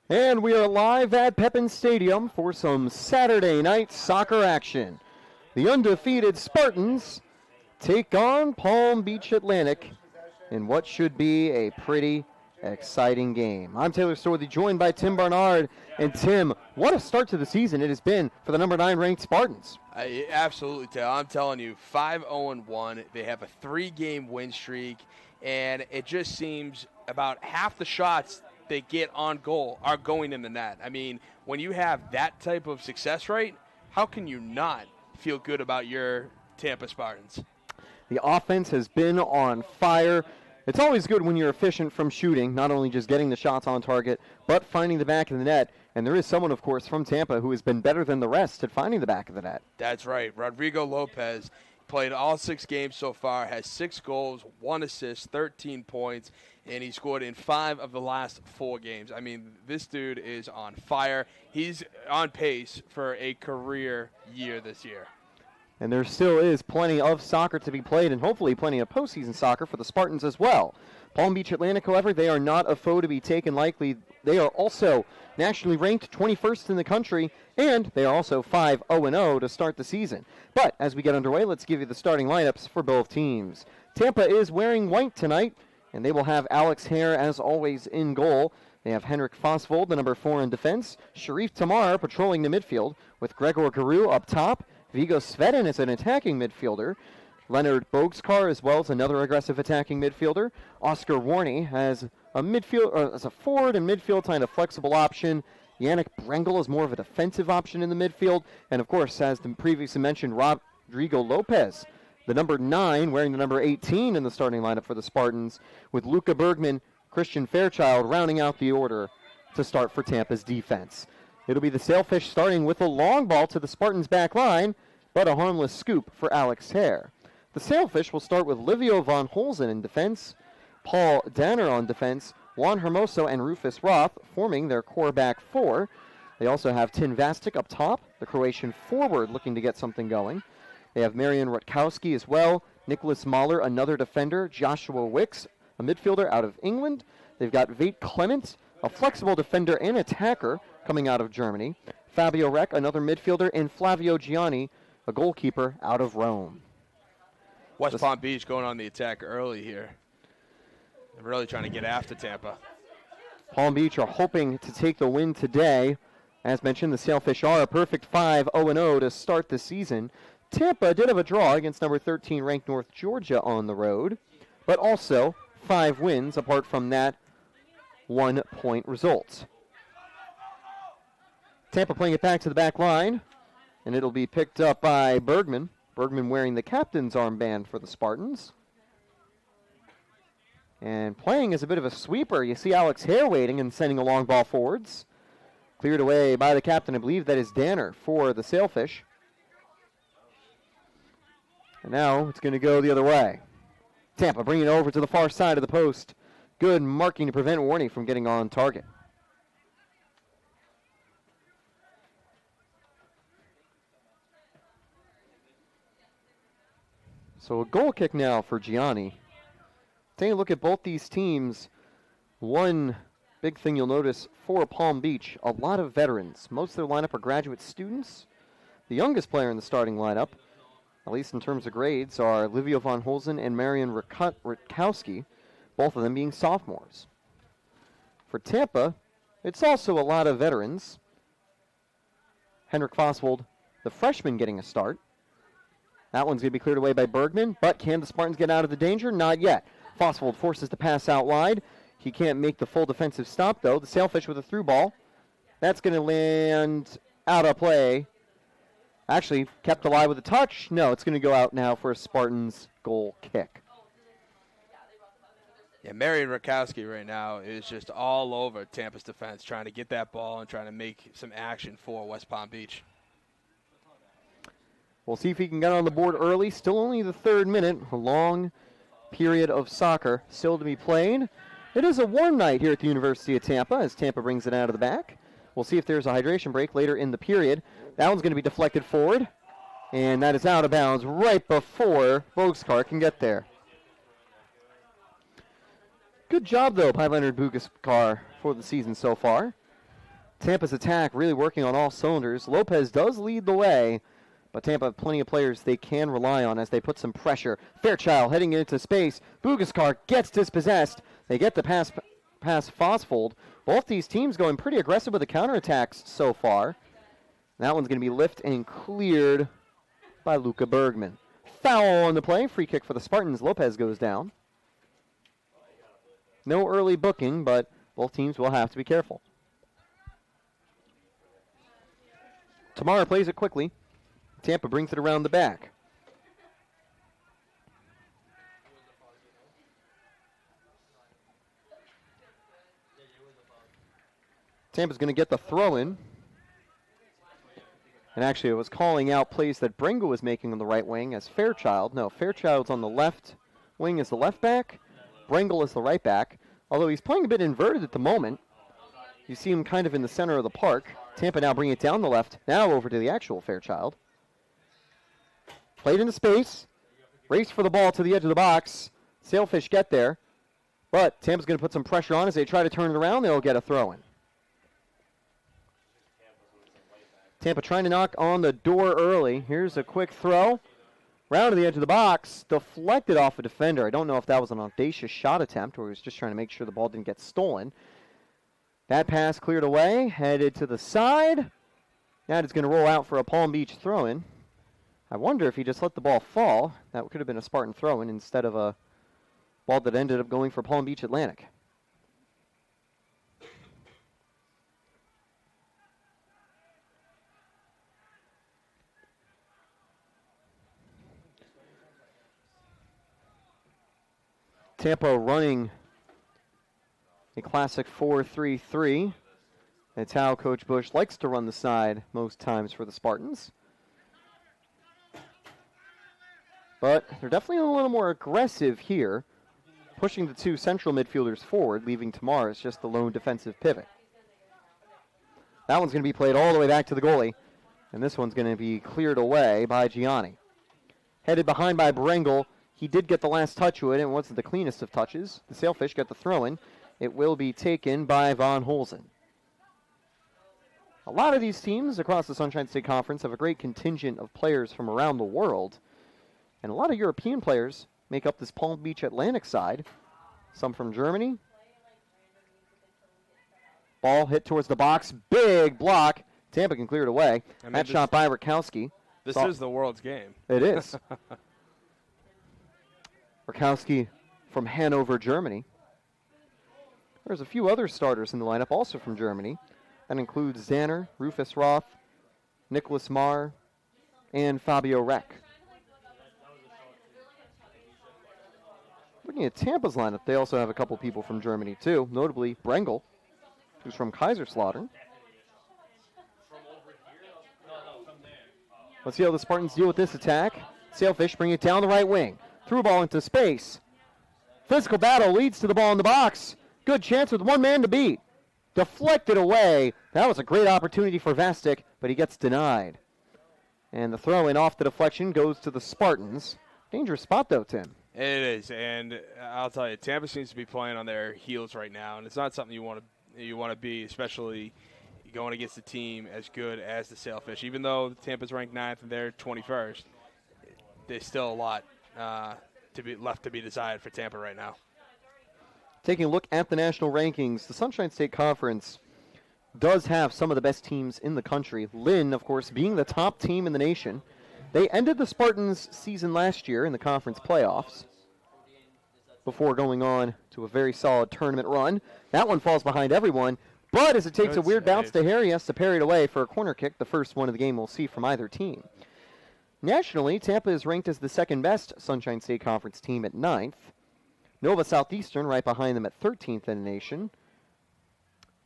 And we are live at Pepin Stadium for some Saturday night soccer action. The undefeated Spartans take on Palm Beach Atlantic in what should be a pretty exciting game. I'm Taylor Storthy, joined by Tim Barnard. And Tim, what a start to the season it has been for the number 9 ranked Spartans. Absolutely, Taylor. I'm telling you, 5-0-1. They have a 3-game win streak, and it just seems about half the shots they get on goal are going in the net. I mean, when you have that type of success rate, how can you not feel good about your Tampa Spartans? The offense has been on fire. It's always good when you're efficient from shooting, not only just getting the shots on target, but finding the back of the net. And there is someone, of course, from Tampa who has been better than the rest at finding the back of the net. That's right. Rodrigo Lopez played all 6 games so far, has 6 goals, 1 assist, 13 points, and he scored in 5 of the last 4 games. I mean, this dude is on fire. He's on pace for a career year this year. And there still is plenty of soccer to be played, and hopefully plenty of postseason soccer for the Spartans as well. Palm Beach Atlantic, however, they are not a foe to be taken lightly. They are also nationally ranked 21st in the country, and they are also 5-0-0 to start the season. But as we get underway, let's give you the starting lineups for both teams. Tampa is wearing white tonight, and they will have Alex Hare, as always, in goal. They have Henrik Fosvold, the number 4 in defense. Sharif Tamar patrolling the midfield, with Gregor Garu up top. Vigo Svedin is an attacking midfielder. Leonard Bogskar as well as another aggressive attacking midfielder. Oscar Warney has a midfield as a forward and midfield kind of flexible option. Yannick Brengel is more of a defensive option in the midfield. And of course, as the previously mentioned, Rodrigo Lopez, the number 9, wearing the number 18 in the starting lineup for the Spartans, with Luca Bergman, Christian Fairchild rounding out the order to start for Tampa's defense. It'll be the Sailfish starting with a long ball to the Spartans' back line, but a harmless scoop for Alex Hare. The Sailfish will start with Livio von Holzen in defense, Paul Danner on defense, Juan Hermoso and Rufus Roth forming their core back 4. They also have Tin Vastic up top, the Croatian forward looking to get something going. They have Marian Rutkowski as well, Nicholas Mahler, another defender, Joshua Wicks, a midfielder out of England. They've got Veit Clement, a flexible defender and attacker coming out of Germany. Fabio Rec, another midfielder, and Flavio Gianni, a goalkeeper out of Rome. West Palm Beach going on the attack early here. They're really trying to get after Tampa. Palm Beach are hoping to take the win today. As mentioned, the Sailfish are a perfect 5-0-0 to start the season. Tampa did have a draw against number 13 ranked North Georgia on the road, but also 5 wins apart from that 1-point result. Tampa playing it back to the back line, and it'll be picked up by Bergman. Bergman wearing the captain's armband for the Spartans. And playing as a bit of a sweeper, you see Alex Hare waiting and sending a long ball forwards. Cleared away by the captain. I believe that is Danner for the Sailfish. And now it's going to go the other way. Tampa bringing it over to the far side of the post. Good marking to prevent Warney from getting on target. So a goal kick now for Gianni. Taking a look at both these teams, one big thing you'll notice for Palm Beach, a lot of veterans. Most of their lineup are graduate students. The youngest player in the starting lineup, at least in terms of grades, are Livio von Holzen and Marian Rutkowski, both of them being sophomores. For Tampa, it's also a lot of veterans. Henrik Fosvold, the freshman, getting a start. That one's going to be cleared away by Bergman, but can the Spartans get out of the danger? Not yet. Fosvold forces the pass out wide. He can't make the full defensive stop, though. The Sailfish with a through ball. That's going to land out of play. Actually, kept alive with a touch. No, it's going to go out now for a Spartans goal kick. Yeah, Marian Rutkowski right now is just all over Tampa's defense, trying to get that ball and trying to make some action for West Palm Beach. We'll see if he can get on the board early. Still only the 3rd minute. A long period of soccer still to be played. It is a warm night here at the University of Tampa as Tampa brings it out of the back. We'll see if there's a hydration break later in the period. That one's going to be deflected forward. And that is out of bounds right before Bogskar can get there. Good job, though, by Leonard Bogskar for the season so far. Tampa's attack really working on all cylinders. Lopez does lead the way, but Tampa have plenty of players they can rely on as they put some pressure. Fairchild heading into space. Bugaskar gets dispossessed. They get the pass Fosfold. Both these teams going pretty aggressive with the counterattacks so far. That one's going to be lifted and cleared by Luca Bergman. Foul on the play. Free kick for the Spartans. Lopez goes down. No early booking, but both teams will have to be careful. Tamara plays it quickly. Tampa brings it around the back. Tampa's going to get the throw in. And actually, it was calling out plays that Bringle was making on the right wing as Fairchild. No, Fairchild's on the left wing as the left back. Bringle is the right back. Although he's playing a bit inverted at the moment. You see him kind of in the center of the park. Tampa now bringing it down the left. Now over to the actual Fairchild. Played into space. Race for the ball to the edge of the box. Sailfish get there. But Tampa's going to put some pressure on as they try to turn it around. They'll get a throw in. Tampa trying to knock on the door early. Here's a quick throw. Round to the edge of the box. Deflected off a defender. I don't know if that was an audacious shot attempt or he was just trying to make sure the ball didn't get stolen. That pass cleared away. Headed to the side. That is going to roll out for a Palm Beach throw-in. I wonder if he just let the ball fall. That could have been a Spartan throw-in instead of a ball that ended up going for Palm Beach Atlantic. Tampa running a classic 4-3-3. That's how Coach Bush likes to run the side most times for the Spartans. But they're definitely a little more aggressive here, pushing the two central midfielders forward, leaving Tamar as just the lone defensive pivot. That one's going to be played all the way back to the goalie, and this one's going to be cleared away by Gianni. Headed behind by Brengel. He did get the last touch with it, and it wasn't the cleanest of touches. The Sailfish got the throw-in. It will be taken by Von Holzen. A lot of these teams across the Sunshine State Conference have a great contingent of players from around the world, and a lot of European players make up this Palm Beach Atlantic side. Some from Germany. Ball hit towards the box. Big block. Tampa can clear it away. That shot by Rakowski. This is the world's game. It is. Rakowski from Hanover, Germany. There's a few other starters in the lineup also from Germany. That includes Zanner, Rufus Roth, Nicholas Marr, and Fabio Reck. Looking at Tampa's lineup, they also have a couple people from Germany too, notably Brengel, who's from Kaiserslautern. Let's see how the Spartans deal with this attack. Sailfish bring it down the right wing. Through ball into space. Physical battle leads to the ball in the box. Good chance with one man to beat. Deflected away. That was a great opportunity for Vastic, but he gets denied. And the throw-in off the deflection goes to the Spartans. Dangerous spot, though, Tim. It is, and I'll tell you, Tampa seems to be playing on their heels right now, and it's not something you want to be, especially going against a team as good as the Sailfish. Even though Tampa's ranked 9th and they're 21st, there's still a lot left to be decided for Tampa right now. Taking a look at the national rankings, the Sunshine State Conference does have some of the best teams in the country. Lynn, of course, being the top team in the nation. They ended the Spartans' season last year in the conference playoffs before going on to a very solid tournament run. That one falls behind everyone, but as it takes a weird bounce to Harry, he has to parry it away for a corner kick, the first one of the game we'll see from either team. Nationally, Tampa is ranked as the second best Sunshine State Conference team at 9th. Nova Southeastern right behind them at 13th in the nation.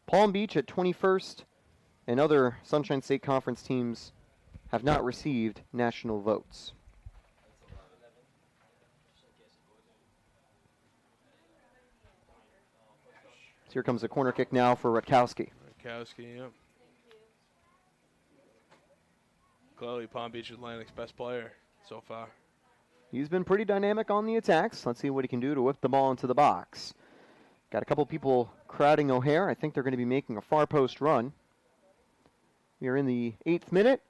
Palm Beach at 21st, and other Sunshine State Conference teams have not received national votes. So here comes a corner kick now for Rakowski. Rakowski, yep. Clearly Palm Beach Atlantic's best player so far. He's been pretty dynamic on the attacks. Let's see what he can do to whip the ball into the box. Got a couple people crowding O'Hare. I think they're going to be making a far post run. We are in the 8th minute.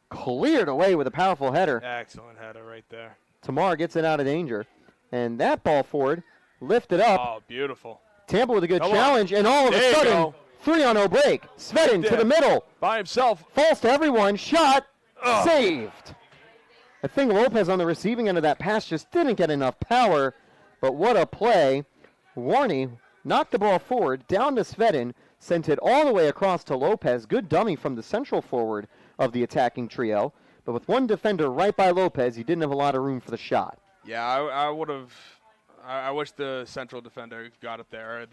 Cleared away with a powerful header. Excellent header right there. Tamar gets it out of danger. And that ball forward, lifted up. Oh, beautiful. Tampa with a good Come challenge, and all of There a you sudden, go. 3-on-0 break. Svedin to the middle. By himself. Falls to everyone. Shot. Saved. I think Lopez on the receiving end of that pass just didn't get enough power. But what a play. Warney knocked the ball forward, down to Svedin, sent it all the way across to Lopez. Good dummy from the central forward of the attacking trio. But with one defender right by Lopez, he didn't have a lot of room for the shot. Yeah, I would have. I wish the central defender got it there.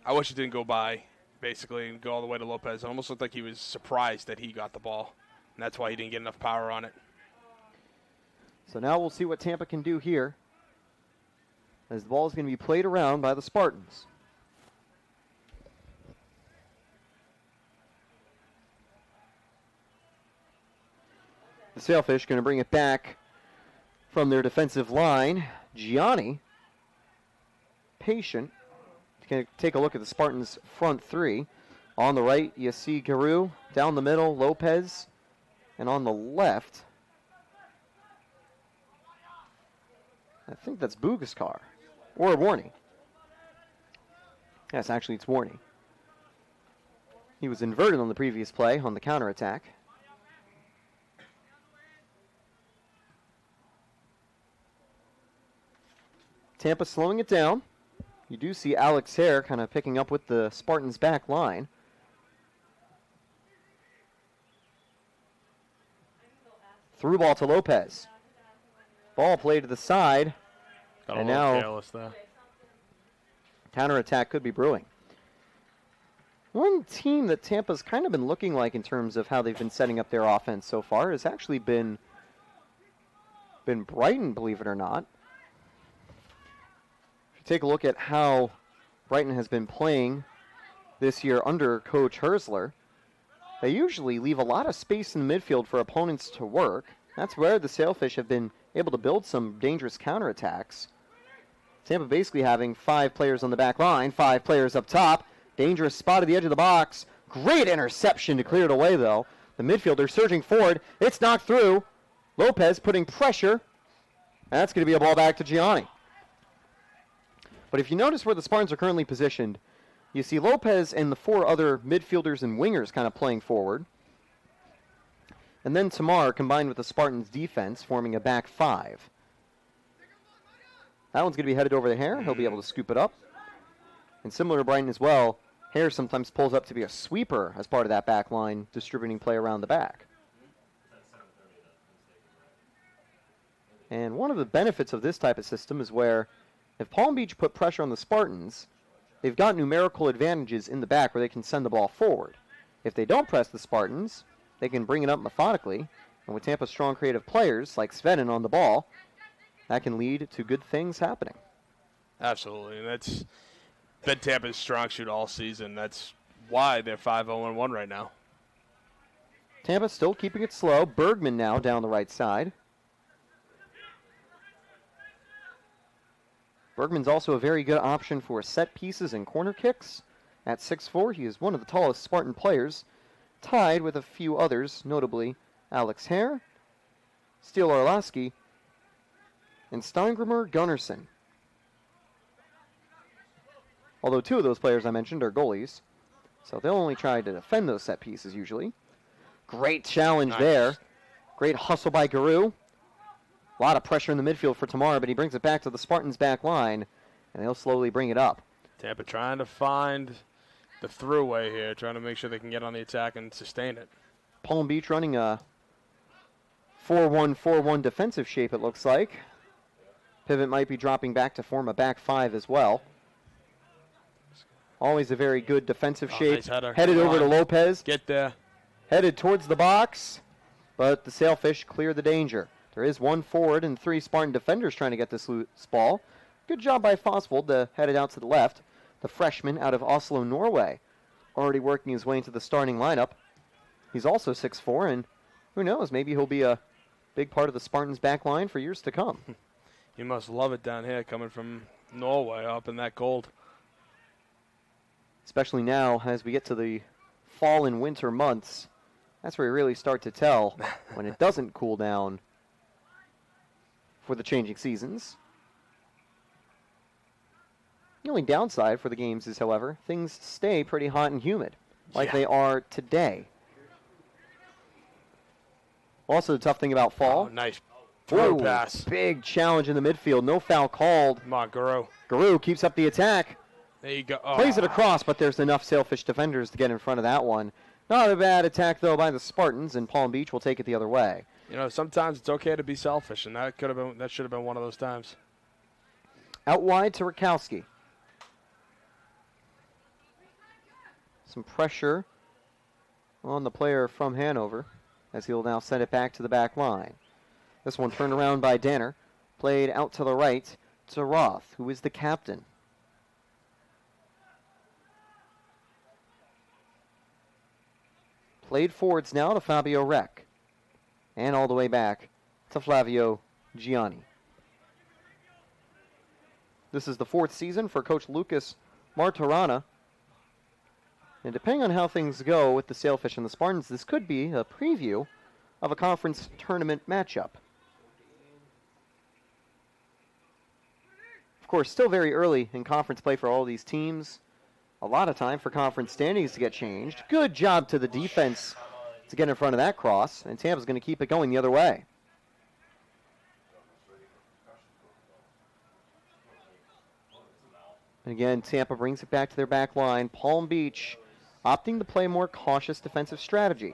I wish it didn't go by, basically, and go all the way to Lopez. It almost looked like he was surprised that he got the ball, and that's why he didn't get enough power on it. So now we'll see what Tampa can do here, as the ball is going to be played around by the Spartans. The Sailfish going to bring it back from their defensive line. Gianni, patient. Going to take a look at the Spartans' front three. On the right, you see Garu. Down the middle, Lopez. And on the left, I think that's Bugaskar. Or Warney. Yes, actually, it's Warney. He was inverted on the previous play on the counterattack. Tampa slowing it down. You do see Alex Hare kind of picking up with the Spartans' back line. Through ball to Lopez. Ball played to the side. Got and now careless there. Counterattack could be brewing. One team that Tampa's kind of been looking like in terms of how they've been setting up their offense so far has actually been Brighton, believe it or not. Take a look at how Brighton has been playing this year under Coach Hersler. They usually leave a lot of space in the midfield for opponents to work. That's where the Sailfish have been able to build some dangerous counterattacks. Tampa basically having 5 players on the back line, 5 players up top. Dangerous spot at the edge of the box. Great interception to clear it away, though. The midfielder surging forward. It's knocked through. Lopez putting pressure. That's going to be a ball back to Gianni. But if you notice where the Spartans are currently positioned, you see Lopez and the 4 other midfielders and wingers kind of playing forward. And then Tamar combined with the Spartans' defense, forming a back 5. That one's going to be headed over to Hare. He'll be able to scoop it up. And similar to Brighton as well, Hare sometimes pulls up to be a sweeper as part of that back line, distributing play around the back. And one of the benefits of this type of system is where if Palm Beach put pressure on the Spartans, they've got numerical advantages in the back where they can send the ball forward. If they don't press the Spartans, they can bring it up methodically. And with Tampa's strong creative players like Svedin on the ball, that can lead to good things happening. Absolutely. And that's been Tampa's strong suit all season. That's why they're 5-0-1 right now. Tampa still keeping it slow. Bergman now down the right side. Bergman's also a very good option for set pieces and corner kicks. At 6'4", he is one of the tallest Spartan players, tied with a few others, notably Alex Hare, Steele Arlaski, and Steingrimmer Gunnarsson. Although 2 of those players I mentioned are goalies, so they'll only try to defend those set pieces usually. Great challenge there. Great hustle by Garu. A lot of pressure in the midfield for Tamar, but he brings it back to the Spartans' back line, and they'll slowly bring it up. Tampa trying to find the throughway here, trying to make sure they can get on the attack and sustain it. Palm Beach running a 4-1-4-1 defensive shape, it looks like. Pivot might be dropping back to form a back 5 as well. Always a very good defensive shape. Nice header. Headed over to Lopez. Get there. Headed towards the box, but the Sailfish clear the danger. There is 1 forward and 3 Spartan defenders trying to get this loose ball. Good job by Fosvold to head it out to the left. The freshman out of Oslo, Norway, already working his way into the starting lineup. He's also 6'4", and who knows, maybe he'll be a big part of the Spartans' back line for years to come. You must love it down here coming from Norway up in that cold. Especially now as we get to the fall and winter months, that's where you really start to tell when it doesn't cool down for the changing seasons. The only downside for the games is, however, things stay pretty hot and humid, like they are today. Also, the tough thing about fall. Oh, nice throw pass. Big challenge in the midfield. No foul called. Come on, Guru. Guru keeps up the attack. There you go. Oh. Plays it across, but there's enough Sailfish defenders to get in front of that one. Not a bad attack, though, by the Spartans, and Palm Beach will take it the other way. You know, sometimes it's okay to be selfish, and that should have been one of those times. Out wide to Rakowski. Some pressure on the player from Hanover as he'll now send it back to the back line. This one turned around by Danner. Played out to the right to Roth, who is the captain. Played forwards now to Fabio Rec. And all the way back to Flavio Gianni. This is the 4th season for Coach Lucas Martorana. And depending on how things go with the Sailfish and the Spartans, this could be a preview of a conference tournament matchup. Of course, still very early in conference play for all these teams. A lot of time for conference standings to get changed. Good job to the defense to get in front of that cross, and Tampa's going to keep it going the other way. And again, Tampa brings it back to their back line. Palm Beach opting to play a more cautious defensive strategy.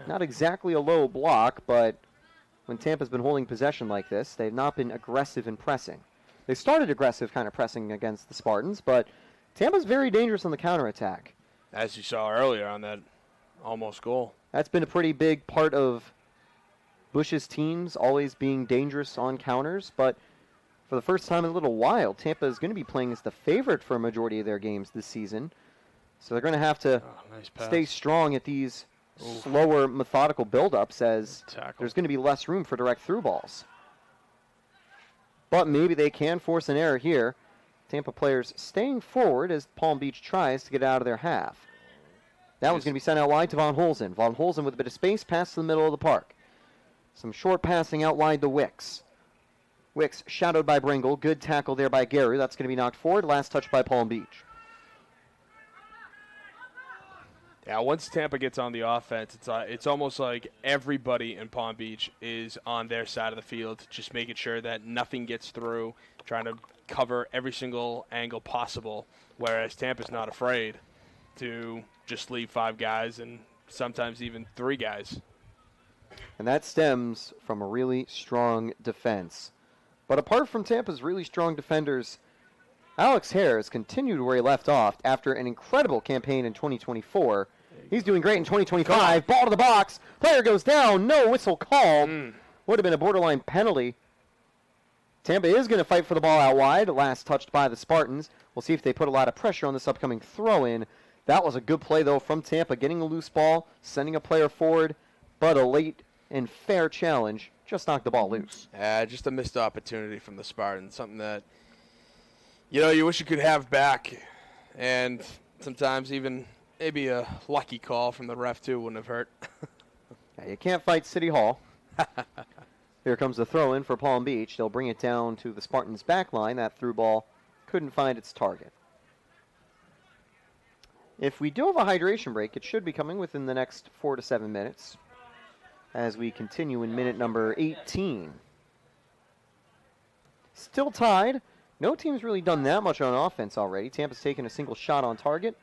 Not exactly a low block, but when Tampa's been holding possession like this, they've not been aggressive in pressing. They started aggressive kind of pressing against the Spartans, but Tampa's very dangerous on the counterattack. As you saw earlier on that almost goal. That's been a pretty big part of Bush's teams, always being dangerous on counters, but for the first time in a little while, Tampa is going to be playing as the favorite for a majority of their games this season. So they're going to have to stay strong at these slower, methodical build-ups as there's going to be less room for direct through balls. But maybe they can force an error here. Tampa players staying forward as Palm Beach tries to get out of their half. That one's going to be sent out wide to Von Holzen. Von Holzen with a bit of space, pass to the middle of the park. Some short passing out wide to Wicks. Wicks shadowed by Bringle. Good tackle there by Gary. That's going to be knocked forward. Last touch by Palm Beach. Yeah, once Tampa gets on the offense, it's almost like everybody in Palm Beach is on their side of the field, just making sure that nothing gets through, trying to cover every single angle possible, whereas Tampa's not afraid to just leave 5 guys and sometimes even 3 guys. And that stems from a really strong defense. But apart from Tampa's really strong defenders, Alex Hare has continued where he left off after an incredible campaign in 2024. He's doing great in 2025. Ball to the box. Player goes down. No whistle called. Would have been a borderline penalty. Tampa is going to fight for the ball out wide. Last touched by the Spartans. We'll see if they put a lot of pressure on this upcoming throw-in. That was a good play, though, from Tampa, getting a loose ball, sending a player forward, but a late and fair challenge just knocked the ball loose. Just a missed opportunity from the Spartans, something that, you wish you could have back, and sometimes even maybe a lucky call from the ref, too, wouldn't have hurt. Yeah, you can't fight City Hall. Here comes the throw-in for Palm Beach. They'll bring it down to the Spartans' back line. That through ball couldn't find its target. If we do have a hydration break, it should be coming within the next 4 to 7 minutes as we continue in minute number 18. Still tied. No team's really done that much on offense already. Tampa's taken a single shot on target.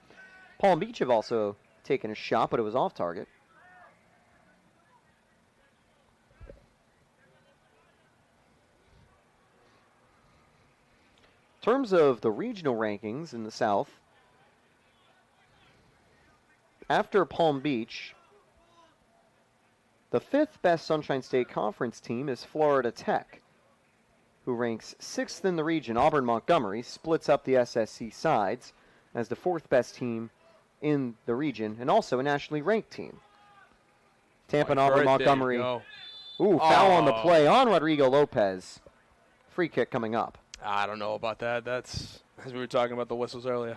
Palm Beach have also taken a shot, but it was off target. In terms of the regional rankings in the South, after Palm Beach, the 5th best Sunshine State Conference team is Florida Tech, who ranks 6th in the region. Auburn Montgomery splits up the SSC sides as the 4th best team in the region and also a nationally ranked team. Tampa and Auburn Montgomery. Ooh, foul on the play on Rodrigo Lopez. Free kick coming up. I don't know about that. That's, as we were talking about the whistles earlier.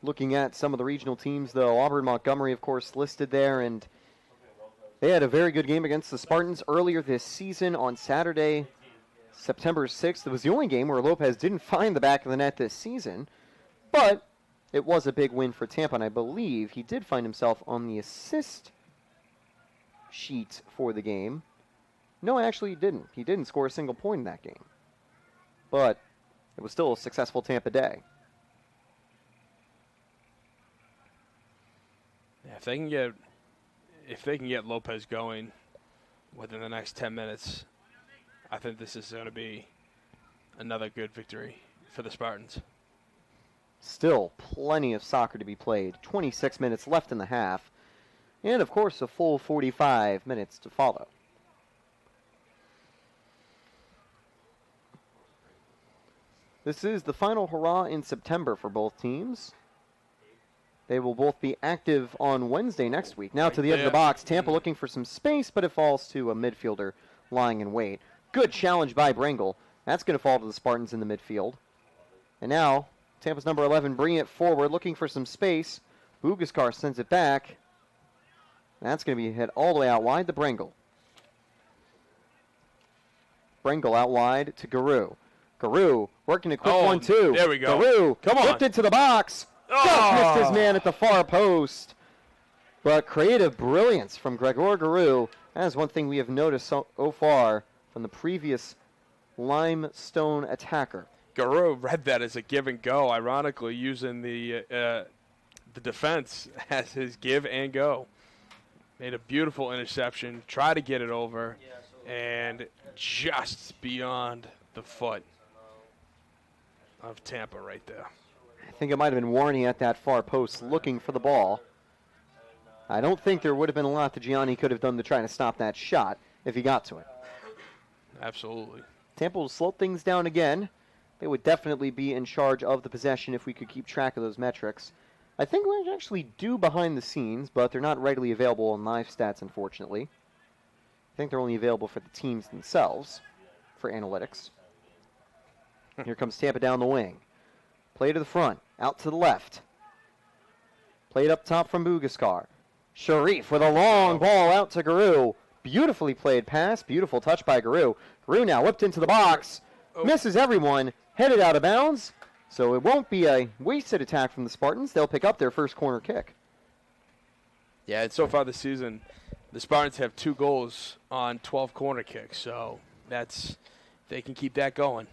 Looking at some of the regional teams, though, Auburn Montgomery, of course, listed there, and they had a very good game against the Spartans earlier this season on Saturday, September 6th. It was the only game where Lopez didn't find the back of the net this season, but it was a big win for Tampa, and I believe he did find himself on the assist sheet for the game. No, actually he didn't. He didn't score a single point in that game. But it was still a successful Tampa day. Yeah, if they can get Lopez going within the next 10 minutes, I think this is going to be another good victory for the Spartans. Still plenty of soccer to be played. 26 minutes left in the half. And, of course, a full 45 minutes to follow. This is the final hurrah in September for both teams. They will both be active on Wednesday next week. Now to the edge of the box. Tampa looking for some space, but it falls to a midfielder lying in wait. Good challenge by Brengle. That's going to fall to the Spartans in the midfield. And now, Tampa's number 11 bringing it forward, looking for some space. Bugaskar sends it back. That's going to be hit all the way out wide to Brengle. Brengle out wide to Guru. Guru working a quick 1-2. There we go. Guru Come on. whipped it to the box. Just missed his man at the far post. But creative brilliance from Gregor Guru. That is one thing we have noticed so far from the previous limestone attacker. Guru read that as a give and go, ironically using the defense as his give and go. Made a beautiful interception, tried to get it over, and just beyond the foot of Tampa right there. I think it might have been Warney at that far post looking for the ball. I don't think there would have been a lot that Gianni could have done to try to stop that shot if he got to it. Absolutely. Tampa will slow things down again. They would definitely be in charge of the possession if we could keep track of those metrics. I think we actually do behind the scenes, but they're not readily available in live stats, unfortunately. I think they're only available for the teams themselves for analytics. Here comes Tampa down the wing. Play to the front, out to the left. Played up top from Bugaskar. Sharif with a long ball out to Guru. Beautifully played pass, beautiful touch by Guru. Guru now whipped into the box, misses everyone, headed out of bounds. So it won't be a wasted attack from the Spartans. They'll pick up their first corner kick. Yeah, and so far this season, the Spartans have 2 goals on 12 corner kicks. So they can keep that going.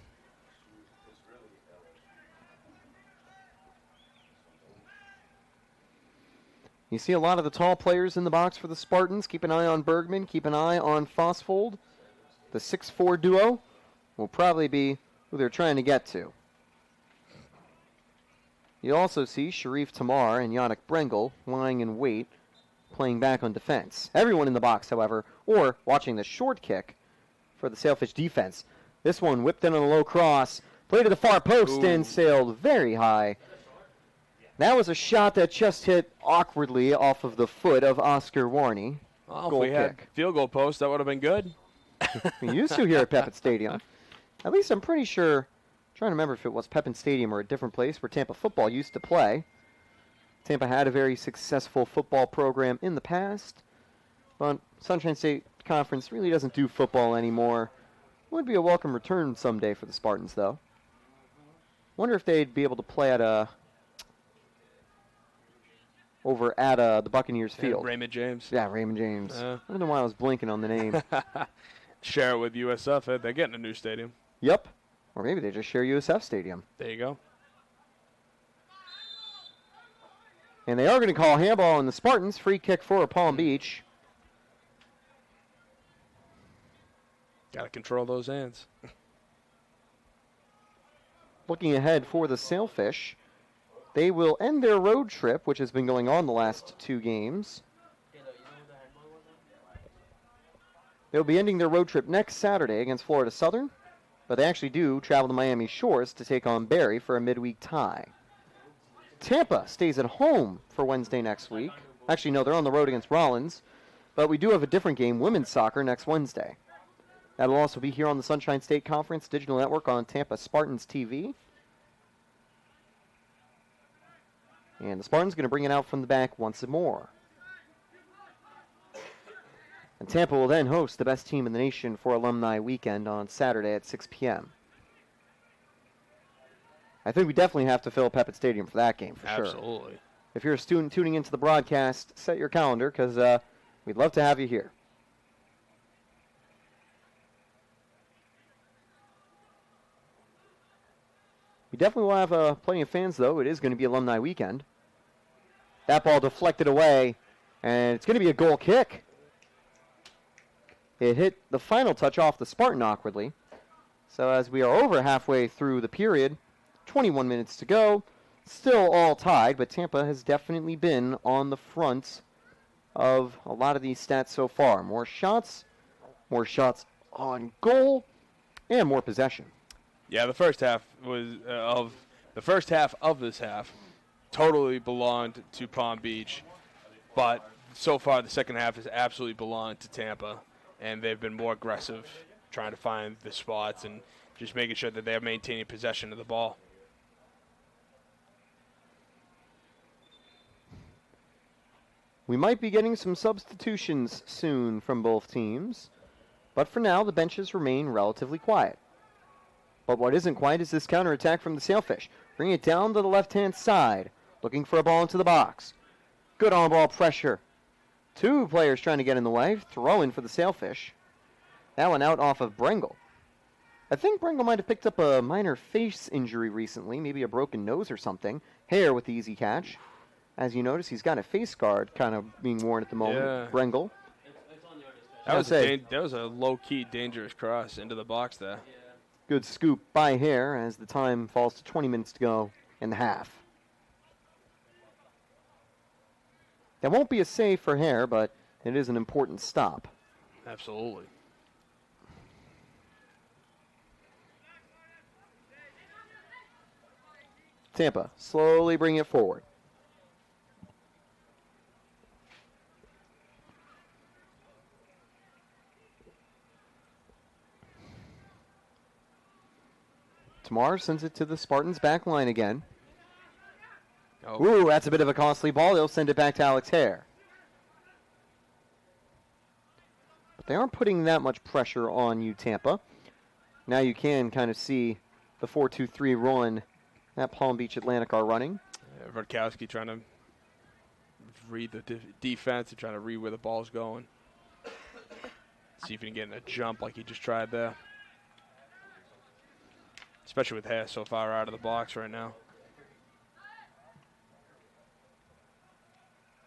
You see a lot of the tall players in the box for the Spartans. Keep an eye on Bergman. Keep an eye on Fosfold. The 6'4 duo will probably be who they're trying to get to. You also see Sharif Tamar and Yannick Brengel lying in wait, playing back on defense. Everyone in the box, however, or watching the short kick for the Sailfish defense. This one whipped in on a low cross, played to the far post and sailed very high. That was a shot that just hit awkwardly off of the foot of Oscar Warney. Well, if we had field goal post, that would have been good. We used to here at Pepin Stadium. At least I'm pretty sure, I'm trying to remember if it was Pepin Stadium or a different place where Tampa football used to play. Tampa had a very successful football program in the past, but Sunshine State Conference really doesn't do football anymore. Would be a welcome return someday for the Spartans, though. Wonder if they'd be able to play at over at the Buccaneers field. Raymond James. Yeah, Raymond James. I don't know why I was blinking on the name. Share it with USF. They're getting a new stadium. Yep. Or maybe they just share USF Stadium. There you go. And they are going to call handball on the Spartans. Free kick for Palm Beach. Got to control those hands. Looking ahead for the Sailfish. They will end their road trip, which has been going on the last 2 games. They'll be ending their road trip next Saturday against Florida Southern, but they actually do travel to Miami Shores to take on Barry for a midweek tie. Tampa stays at home for Wednesday next week. Actually, no, they're on the road against Rollins, but we do have a different game, women's soccer, next Wednesday. That'll also be here on the Sunshine State Conference Digital Network on Tampa Spartans TV. And the Spartans going to bring it out from the back once more. And Tampa will then host the best team in the nation for Alumni Weekend on Saturday at 6 p.m. I think we definitely have to fill Peppett Stadium for that game, for sure. Absolutely. If you're a student tuning into the broadcast, set your calendar, because we'd love to have you here. We definitely will have plenty of fans, though. It is going to be Alumni Weekend. That ball deflected away, and it's going to be a goal kick. It hit the final touch off the Spartan awkwardly. So as we are over halfway through the period, 21 minutes to go, still all tied, but Tampa has definitely been on the front of a lot of these stats so far. More shots on goal, and more possession. Yeah, the first half of this half totally belonged to Palm Beach, but so far the second half has absolutely belonged to Tampa, and they've been more aggressive, trying to find the spots and just making sure that they're maintaining possession of the ball. We might be getting some substitutions soon from both teams, but for now the benches remain relatively quiet. But what isn't quiet is this counterattack from the Sailfish. Bring it down to the left-hand side, looking for a ball into the box. Good on-ball pressure. Two players trying to get in the way, throw in for the Sailfish. That one out off of Brengle. I think Brengle might have picked up a minor face injury recently, maybe a broken nose or something. Hare with the easy catch. As you notice, he's got a face guard kind of being worn at the moment, Yeah. Brengle. That was a low-key dangerous cross into the box there. Good scoop by Hare as the time falls to 20 minutes to go in the half. That won't be a save for Hare, but it is an important stop. Absolutely. Tampa slowly bring it forward. Tamar sends it to the Spartans back line again. Oh. Ooh, that's a bit of a costly ball. They'll send it back to Alex Hare. But they aren't putting that much pressure on you, Tampa. Now you can kind of see the 4-2-3 run that Palm Beach Atlantic are running. Verkowski trying to read the defense and trying to read where the ball's going. See if he can get in a jump like he just tried there. Especially with Hare so far out of the box right now.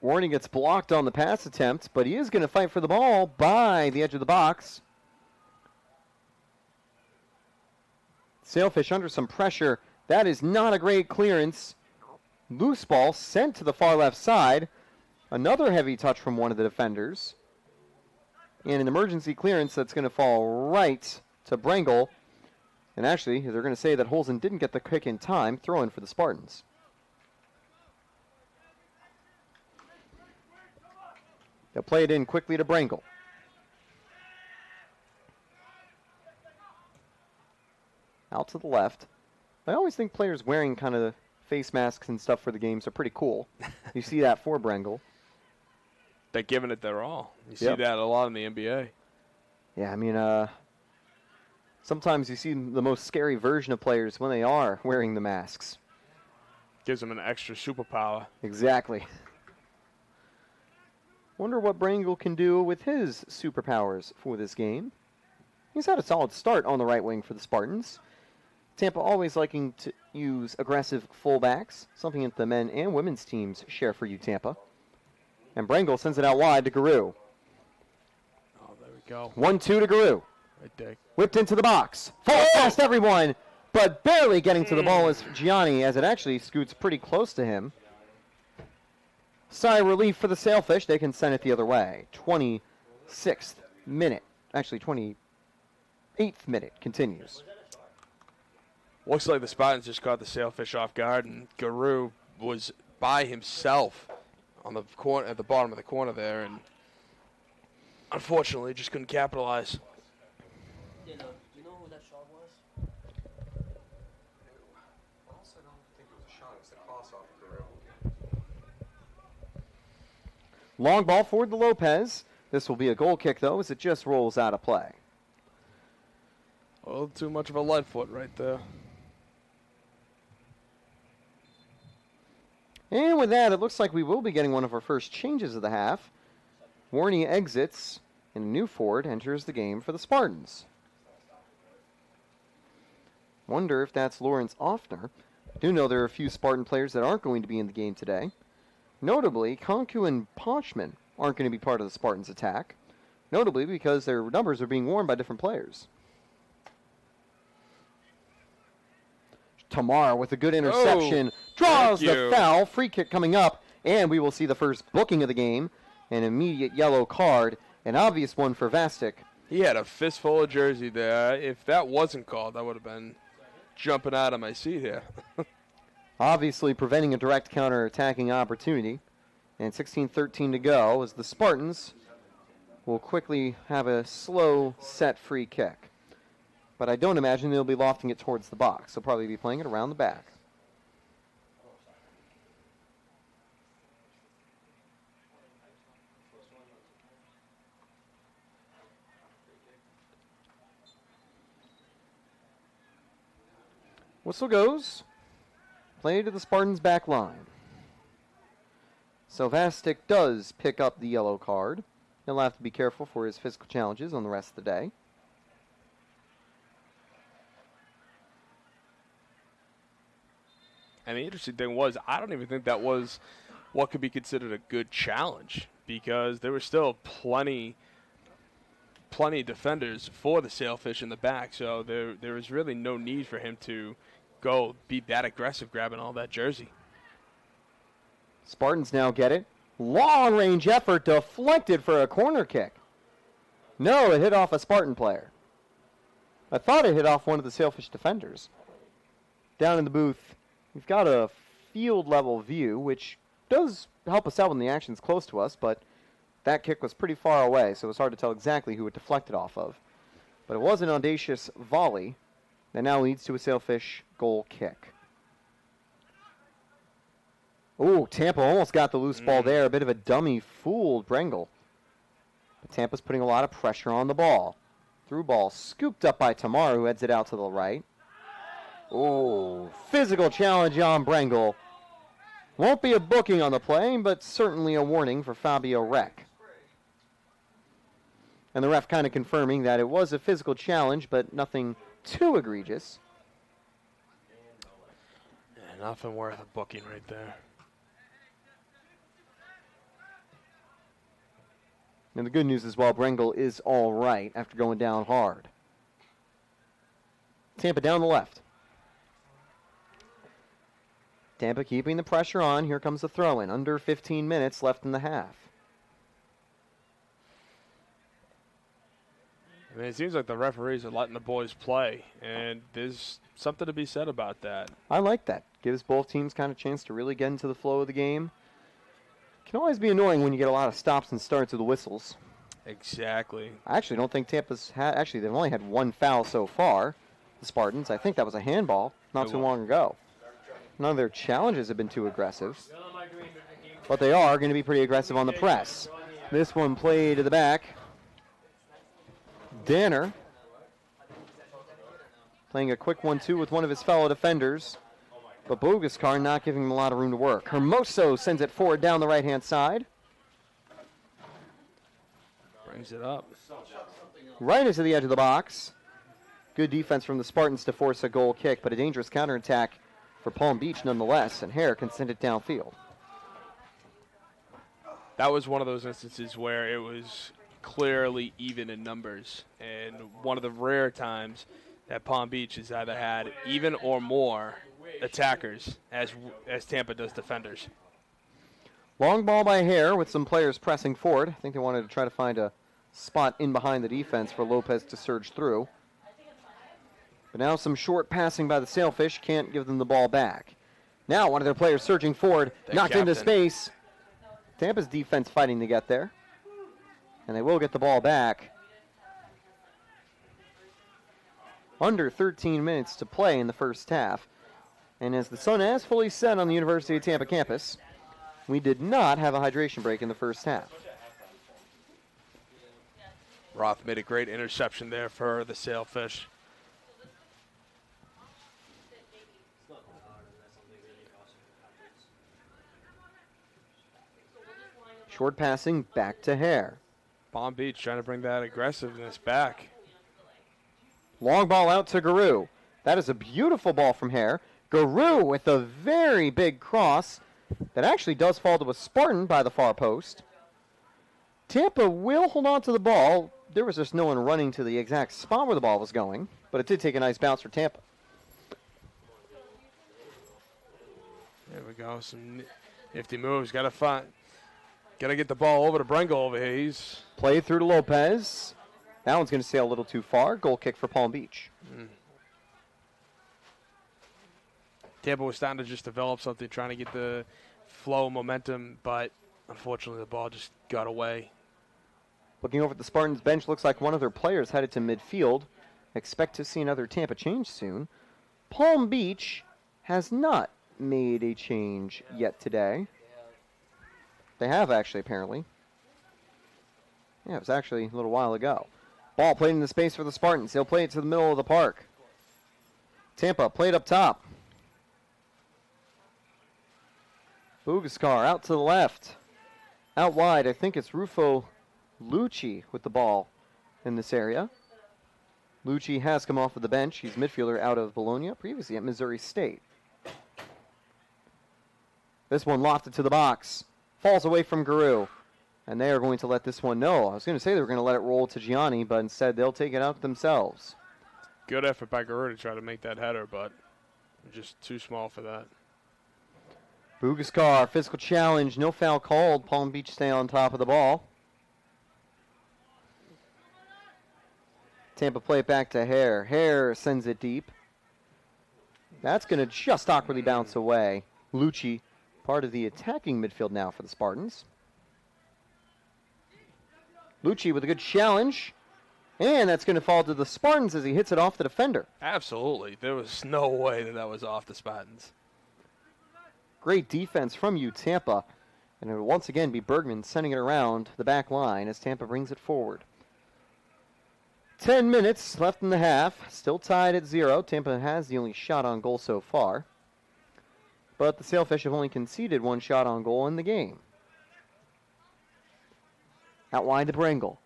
Warning gets blocked on the pass attempt, but he is going to fight for the ball by the edge of the box. Sailfish under some pressure. That is not a great clearance. Loose ball sent to the far left side. Another heavy touch from one of the defenders. And an emergency clearance that's going to fall right to Brengle. And actually, they're going to say that Holzen didn't get the kick in time, throw in for the Spartans. They'll play it in quickly to Brengle. Out to the left. I always think players wearing kind of face masks and stuff for the games are pretty cool. You see that for Brengle. They're giving it their all. You see Yep. that a lot in the NBA. Yeah, I mean, sometimes you see the most scary version of players when they are wearing the masks. Gives them an extra superpower. Exactly. Wonder what Brengle can do with his superpowers for this game. He's had a solid start on the right wing for the Spartans. Tampa always liking to use aggressive fullbacks, something that the men and women's teams share for you, Tampa. And Brengle sends it out wide to Guru. Oh, there we go. 1-2 to Guru. Right there. Whipped into the box. Falls past everyone, but barely getting to the ball is Gianni, as it actually scoots pretty close to him. Sigh of relief for the Sailfish. They can send it the other way. 26th minute. Actually, 28th minute continues. Looks like the Spartans just caught the Sailfish off guard, and Guru was by himself on the corner at the bottom of the corner there, and unfortunately just couldn't capitalize. Do you know who that shot was? I also don't think it was a shot. It was a cross off of Guru. Long ball forward to Lopez. This will be a goal kick, though, as it just rolls out of play. A little too much of a lead foot right there. And with that, it looks like we will be getting one of our first changes of the half. Warney exits, and a new forward enters the game for the Spartans. Wonder if that's Lawrence Offner. I do know there are a few Spartan players that aren't going to be in the game today. Notably, Konku and Pochman aren't going to be part of the Spartans' attack. Notably because their numbers are being worn by different players. Tamar with a good interception. Draws the foul. Free kick coming up. And we will see the first booking of the game. An immediate yellow card. An obvious one for Vastic. He had a fistful of jersey there. If that wasn't called, I would have been jumping out of my seat here. Obviously preventing a direct counter-attacking opportunity. And 16-13 to go as the Spartans will quickly have a slow set free kick. But I don't imagine they'll be lofting it towards the box. They'll probably be playing it around the back. Whistle goes. Play to the Spartans' back line. So Vastic does pick up the yellow card. He'll have to be careful for his physical challenges on the rest of the day. And the interesting thing was, I don't even think that was what could be considered a good challenge, because there were still plenty of defenders for the Sailfish in the back, so there was really no need for him to go be that aggressive grabbing all that jersey. Spartans now get it. Long range effort deflected for a corner kick. No, it hit off a Spartan player. I thought it hit off one of the Sailfish defenders. Down in the booth, we've got a field level view, which does help us out when the action's close to us, but that kick was pretty far away, so it was hard to tell exactly who it deflected off of. But it was an audacious volley that now leads to a Sailfish goal kick. Ooh, Tampa almost got the loose ball there. A bit of a dummy fooled Brengel. But Tampa's putting a lot of pressure on the ball. Through ball scooped up by Tamar, who heads it out to the right. Ooh, physical challenge on Brengel. Won't be a booking on the play, but certainly a warning for Fabio Rec. And the ref kind of confirming that it was a physical challenge, but nothing too egregious. Yeah, nothing worth a booking right there. And the good news is, well, Brengel is all right after going down hard. Tampa down the left. Tampa keeping the pressure on. Here comes the throw-in. Under 15 minutes left in the half. I mean, it seems like the referees are letting the boys play, and there's something to be said about that. I like that. Gives both teams kind of a chance to really get into the flow of the game. Can always be annoying when you get a lot of stops and starts of the whistles. Exactly. I actually don't think Tampa's had... Actually, they've only had one foul so far, the Spartans. I think that was a handball not too long ago. None of their challenges have been too aggressive. But they are going to be pretty aggressive on the press. This one played to the back. Danner playing a quick 1-2 with one of his fellow defenders. But Bogaskar not giving him a lot of room to work. Hermoso sends it forward down the right-hand side. Brings it up. Right into the edge of the box. Good defense from the Spartans to force a goal kick, but a dangerous counterattack for Palm Beach nonetheless, and Hare can send it downfield. That was one of those instances where it was clearly even in numbers, and one of the rare times that Palm Beach has either had even or more attackers as Tampa does defenders. Long ball by Hare with some players pressing forward. I think they wanted to try to find a spot in behind the defense for Lopez to surge through. But now some short passing by the Sailfish can't give them the ball back. Now one of their players surging forward, knocked into space. Tampa's defense fighting to get there. And they will get the ball back. Under 13 minutes to play in the first half. And as the sun has fully set on the University of Tampa campus, We did not have a hydration break in the first half. Roth made a great interception there for the Sailfish. Short passing back to Hare. Palm Beach trying to bring that aggressiveness back. Long ball out to Guru. That is a beautiful ball from Hare. Guru with a very big cross that actually does fall to a Spartan by the far post. Tampa will hold on to the ball. There was just no one running to the exact spot where the ball was going, but it did take a nice bounce for Tampa. There we go. Some nifty moves. Got to get the ball over to Brengle over here. He's played through to Lopez. That one's going to sail a little too far. Goal kick for Palm Beach. Tampa was starting to just develop something, trying to get the flow, momentum, but unfortunately the ball just got away. Looking over at the Spartans bench, looks like one of their players headed to midfield. Expect to see another Tampa change soon. Palm Beach has not made a change yet today. They have actually, apparently. Yeah, it was actually a little while ago. Ball played in the space for the Spartans. They'll play it to the middle of the park. Tampa played up top. Bugaskar out to the left. Out wide, I think it's Rufo Lucci with the ball in this area. Lucci has come off of the bench. He's midfielder out of Bologna, previously at Missouri State. This one lofted to the box. Falls away from Guru. And they are going to let this one know. I was going to say they were going to let it roll to Gianni, but instead they'll take it out themselves. Good effort by Guru to try to make that header, but just too small for that. Bugaskar, physical challenge, no foul called. Palm Beach stay on top of the ball. Tampa play it back to Hare. Hare sends it deep. That's going to just awkwardly bounce away. Lucci, part of the attacking midfield now for the Spartans. Lucci with a good challenge. And that's going to fall to the Spartans as he hits it off the defender. Absolutely. There was no way that was off the Spartans. Great defense from you, Tampa. And it will once again be Bergman sending it around the back line as Tampa brings it forward. 10 minutes left in the half. Still tied at 0. Tampa has the only shot on goal so far. But the Sailfish have only conceded one shot on goal in the game. Out wide to Brengle.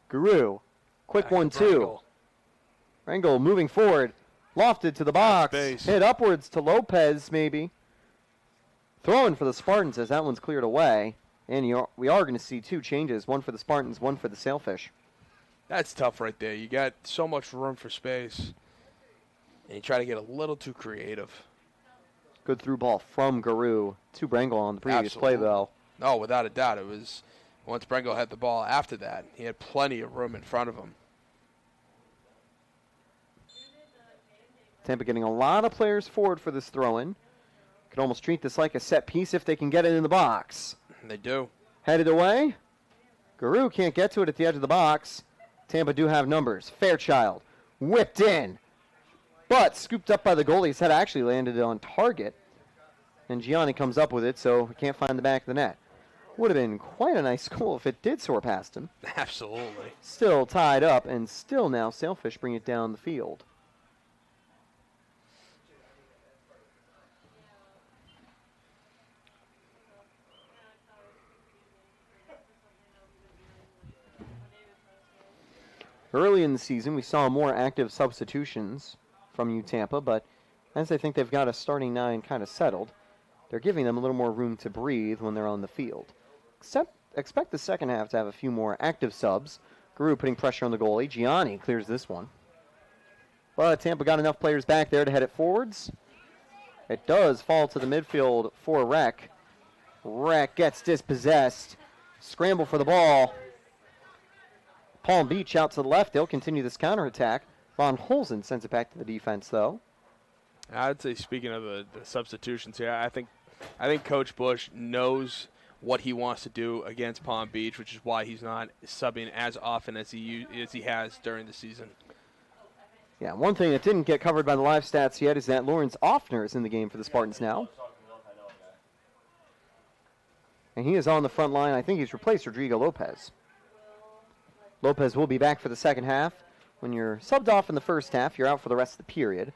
Guru. Quick 1-2. Brengle moving forward. Lofted to the box. Hit upwards to Lopez, maybe. Throwing for the Spartans as that one's cleared away. And we are going to see two changes. One for the Spartans, one for the Sailfish. That's tough right there. You got so much room for space. And you try to get a little too creative. Good through ball from Guru to Brengle on the previous play, though. No, without a doubt. It was once Brengle had the ball after that, he had plenty of room in front of him. Tampa getting a lot of players forward for this throw-in. Could almost treat this like a set piece if they can get it in the box. They do. Headed away. Guru can't get to it at the edge of the box. Tampa do have numbers. Fairchild whipped in, but scooped up by the goalie. His head actually landed on target. And Gianni comes up with it, so he can't find the back of the net. Would have been quite a nice goal if it did soar past him. Absolutely. Still tied up, and still now Sailfish bring it down the field. Early in the season, we saw more active substitutions from you, Tampa, but as I think they've got a starting nine kind of settled, they're giving them a little more room to breathe when they're on the field. Expect the second half to have a few more active subs. Guru putting pressure on the goalie. Gianni clears this one. But Tampa got enough players back there to head it forwards. It does fall to the midfield for Rec. Rec gets dispossessed. Scramble for the ball. Palm Beach out to the left. They'll continue this counterattack. Von Holzen sends it back to the defense, though. I'd say, speaking of the substitutions here, I think Coach Bush knows what he wants to do against Palm Beach, which is why he's not subbing as often as he has during the season. Yeah, one thing that didn't get covered by the live stats yet is that Lawrence Offner is in the game for the Spartans now. And he is on the front line. I think he's replaced Rodrigo Lopez. Lopez will be back for the second half. When you're subbed off in the first half, you're out for the rest of the period.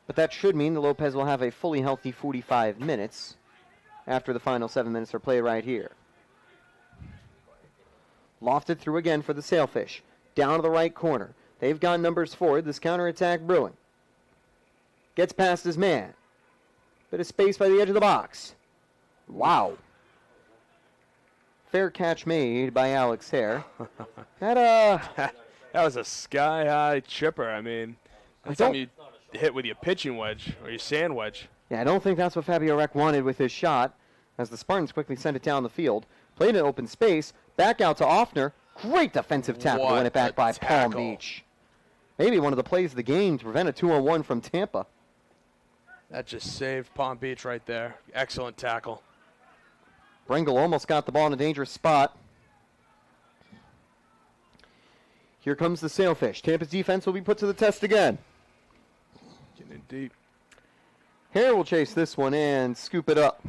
But that should mean that Lopez will have a fully healthy 45 minutes after the final 7 minutes are played right here. Lofted through again for the Sailfish. Down to the right corner. They've got numbers forward. This counterattack brewing. Gets past his man. Bit of space by the edge of the box. Wow. Fair catch made by Alex Hare. That was a sky-high chipper. I mean, that's something you hit with your pitching wedge or your sand wedge. Yeah, I don't think that's what Fabio Rec wanted with his shot, as the Spartans quickly sent it down the field. Played in open space. Back out to Offner. Great defensive tackle to win it back by Palm Beach. Maybe one of the plays of the game to prevent a 2-on-1 from Tampa. That just saved Palm Beach right there. Excellent tackle. Bringle almost got the ball in a dangerous spot. Here comes the Sailfish. Tampa's defense will be put to the test again. Getting in deep. Hare will chase this one and scoop it up.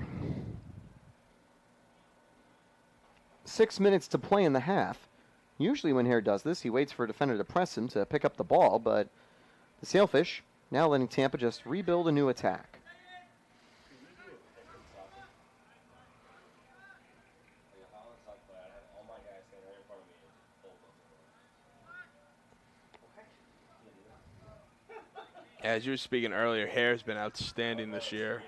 6 minutes to play in the half. Usually when Hare does this, he waits for a defender to press him to pick up the ball, but the Sailfish now letting Tampa just rebuild a new attack. As you were speaking earlier, Hare's been outstanding this year.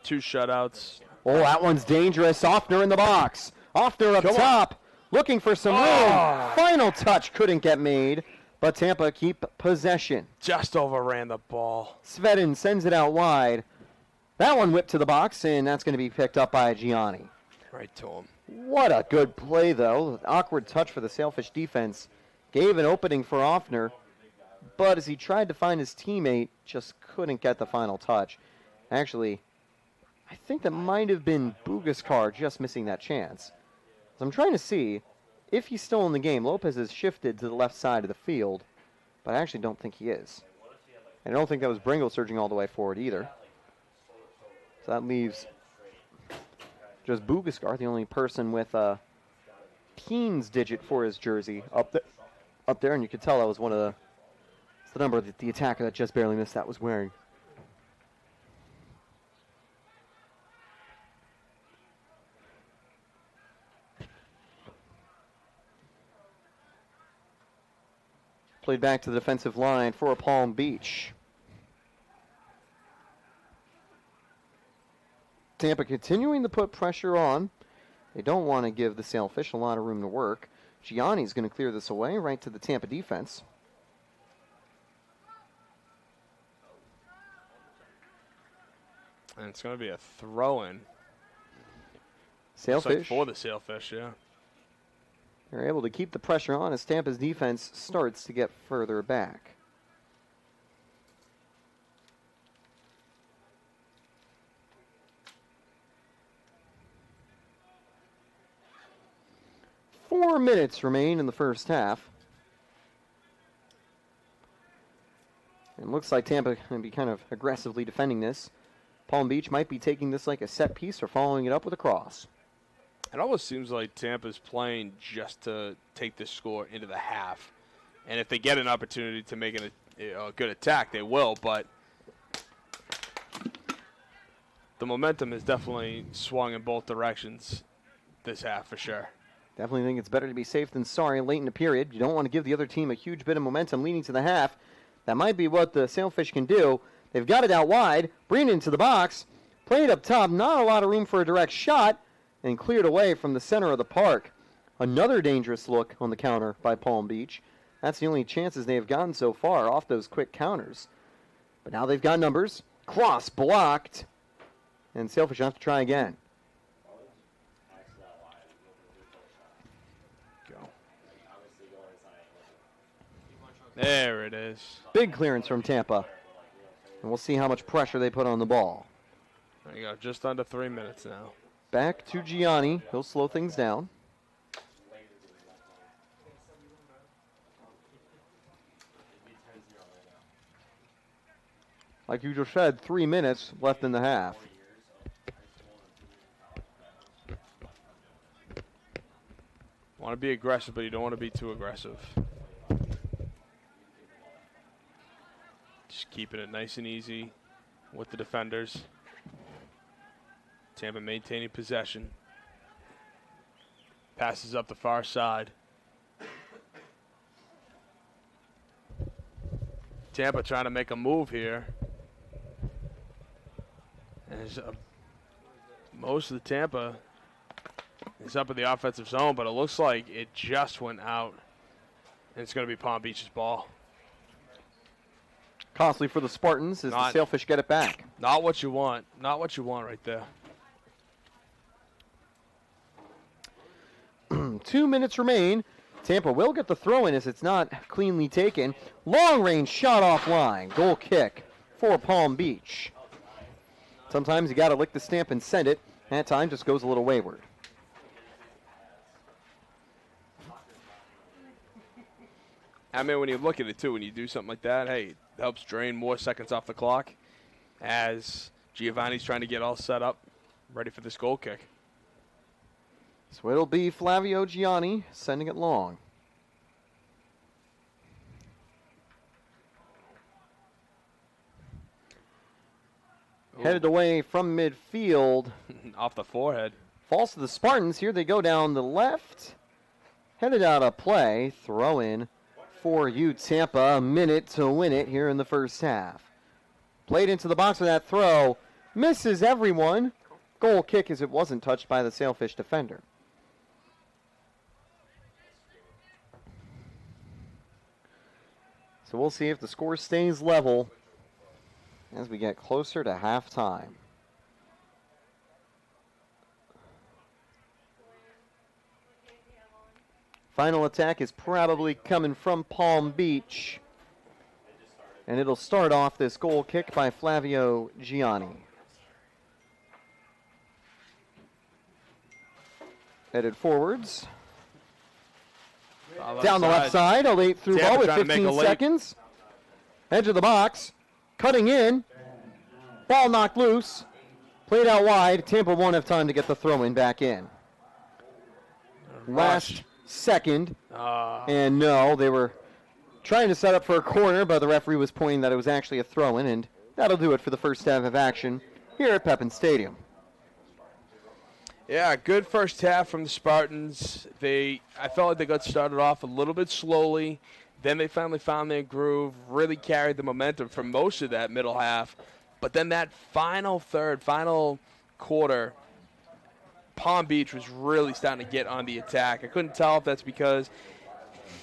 2 shutouts. Oh, that one's dangerous. Offner in the box. Offner up top, looking for some room. Final touch couldn't get made, but Tampa keep possession. Just overran the ball. Svedin sends it out wide. That one whipped to the box, and that's going to be picked up by Gianni. Right to him. What a good play, though. Awkward touch for the Sailfish defense. Gave an opening for Offner, but as he tried to find his teammate, just couldn't get the final touch. Actually, I think that might have been Bugaskar just missing that chance. So I'm trying to see if he's still in the game. Lopez has shifted to the left side of the field, but I actually don't think he is. And I don't think that was Bringle surging all the way forward either. So that leaves just Bugaskar, the only person with a teens digit for his jersey up there, and you could tell that was one of the number that the attacker that just barely missed that was wearing. Played back to the defensive line for Palm Beach. Tampa continuing to put pressure on. They don't want to give the Sailfish a lot of room to work. Gianni's going to clear this away right to the Tampa defense. And it's going to be a throw-in. Sailfish. For the Sailfish, yeah. They're able to keep the pressure on as Tampa's defense starts to get further back. Four minutes remain in the first half. It looks like Tampa going to be kind of aggressively defending this. Palm Beach might be taking this like a set piece or following it up with a cross. It almost seems like Tampa's playing just to take this score into the half. And if they get an opportunity to make a good attack, they will. But the momentum has definitely swung in both directions this half for sure. Definitely think it's better to be safe than sorry late in the period. You don't want to give the other team a huge bit of momentum leading to the half. That might be what the Sailfish can do. They've got it out wide. Bring it into the box. Played up top. Not a lot of room for a direct shot. And cleared away from the center of the park. Another dangerous look on the counter by Palm Beach. That's the only chances they have gotten so far off those quick counters. But now they've got numbers. Cross blocked. And Sailfish have to try again. Go. There it is. Big clearance from Tampa. And we'll see how much pressure they put on the ball. There you go. Just under 3 minutes now. Back to Gianni. He'll slow things down. Like you just said, 3 minutes left in the half. Want to be aggressive, but you don't want to be too aggressive. Just keeping it nice and easy with the defenders. Tampa maintaining possession. Passes up the far side. Tampa trying to make a move here. And most of the Tampa is up in the offensive zone, but it looks like it just went out. And it's going to be Palm Beach's ball. Costly for the Spartans as the Sailfish get it back. Not what you want. Not what you want right there. 2 minutes remain. Tampa will get the throw in as it's not cleanly taken. Long range shot offline. Goal kick for Palm Beach. Sometimes you got to lick the stamp and send it. That time just goes a little wayward. I mean, when you look at it, too, when you do something like that, hey, it helps drain more seconds off the clock as Giovanni's trying to get all set up, ready for this goal kick. So it'll be Flavio Gianni sending it long. Ooh. Headed away from midfield. Off the forehead. Falls to the Spartans. Here they go down the left. Headed out of play. Throw in for you, Tampa. A minute to win it here in the first half. Played into the box with that throw. Misses everyone. Goal kick as it wasn't touched by the Sailfish defender. So we'll see if the score stays level as we get closer to halftime. Final attack is probably coming from Palm Beach. And it'll start off this goal kick by Flavio Gianni. Headed forwards. Down the left side, a late through ball with 15 seconds. Edge of the box, cutting in. Ball knocked loose. Played out wide. Tampa won't have time to get the throw-in back in. Last second. And no, they were trying to set up for a corner, but the referee was pointing that it was actually a throw-in, and that'll do it for the first half of action here at Pepin Stadium. Yeah, good first half from the Spartans. I felt like they got started off a little bit slowly. Then they finally found their groove, really carried the momentum for most of that middle half. But then that final quarter, Palm Beach was really starting to get on the attack. I couldn't tell if that's because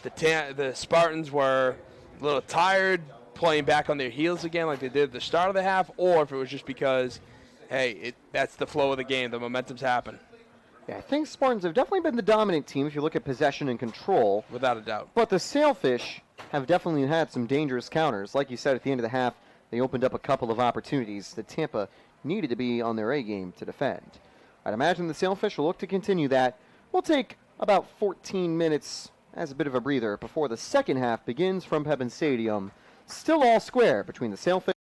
the Spartans were a little tired, playing back on their heels again like they did at the start of the half, or if it was just because hey, that's the flow of the game. The momentum's happened. Yeah, I think Spartans have definitely been the dominant team if you look at possession and control. Without a doubt. But the Sailfish have definitely had some dangerous counters. Like you said, at the end of the half, they opened up a couple of opportunities that Tampa needed to be on their A game to defend. I'd imagine the Sailfish will look to continue that. We'll take about 14 minutes as a bit of a breather before the second half begins from Pepin Stadium. Still all square between the Sailfish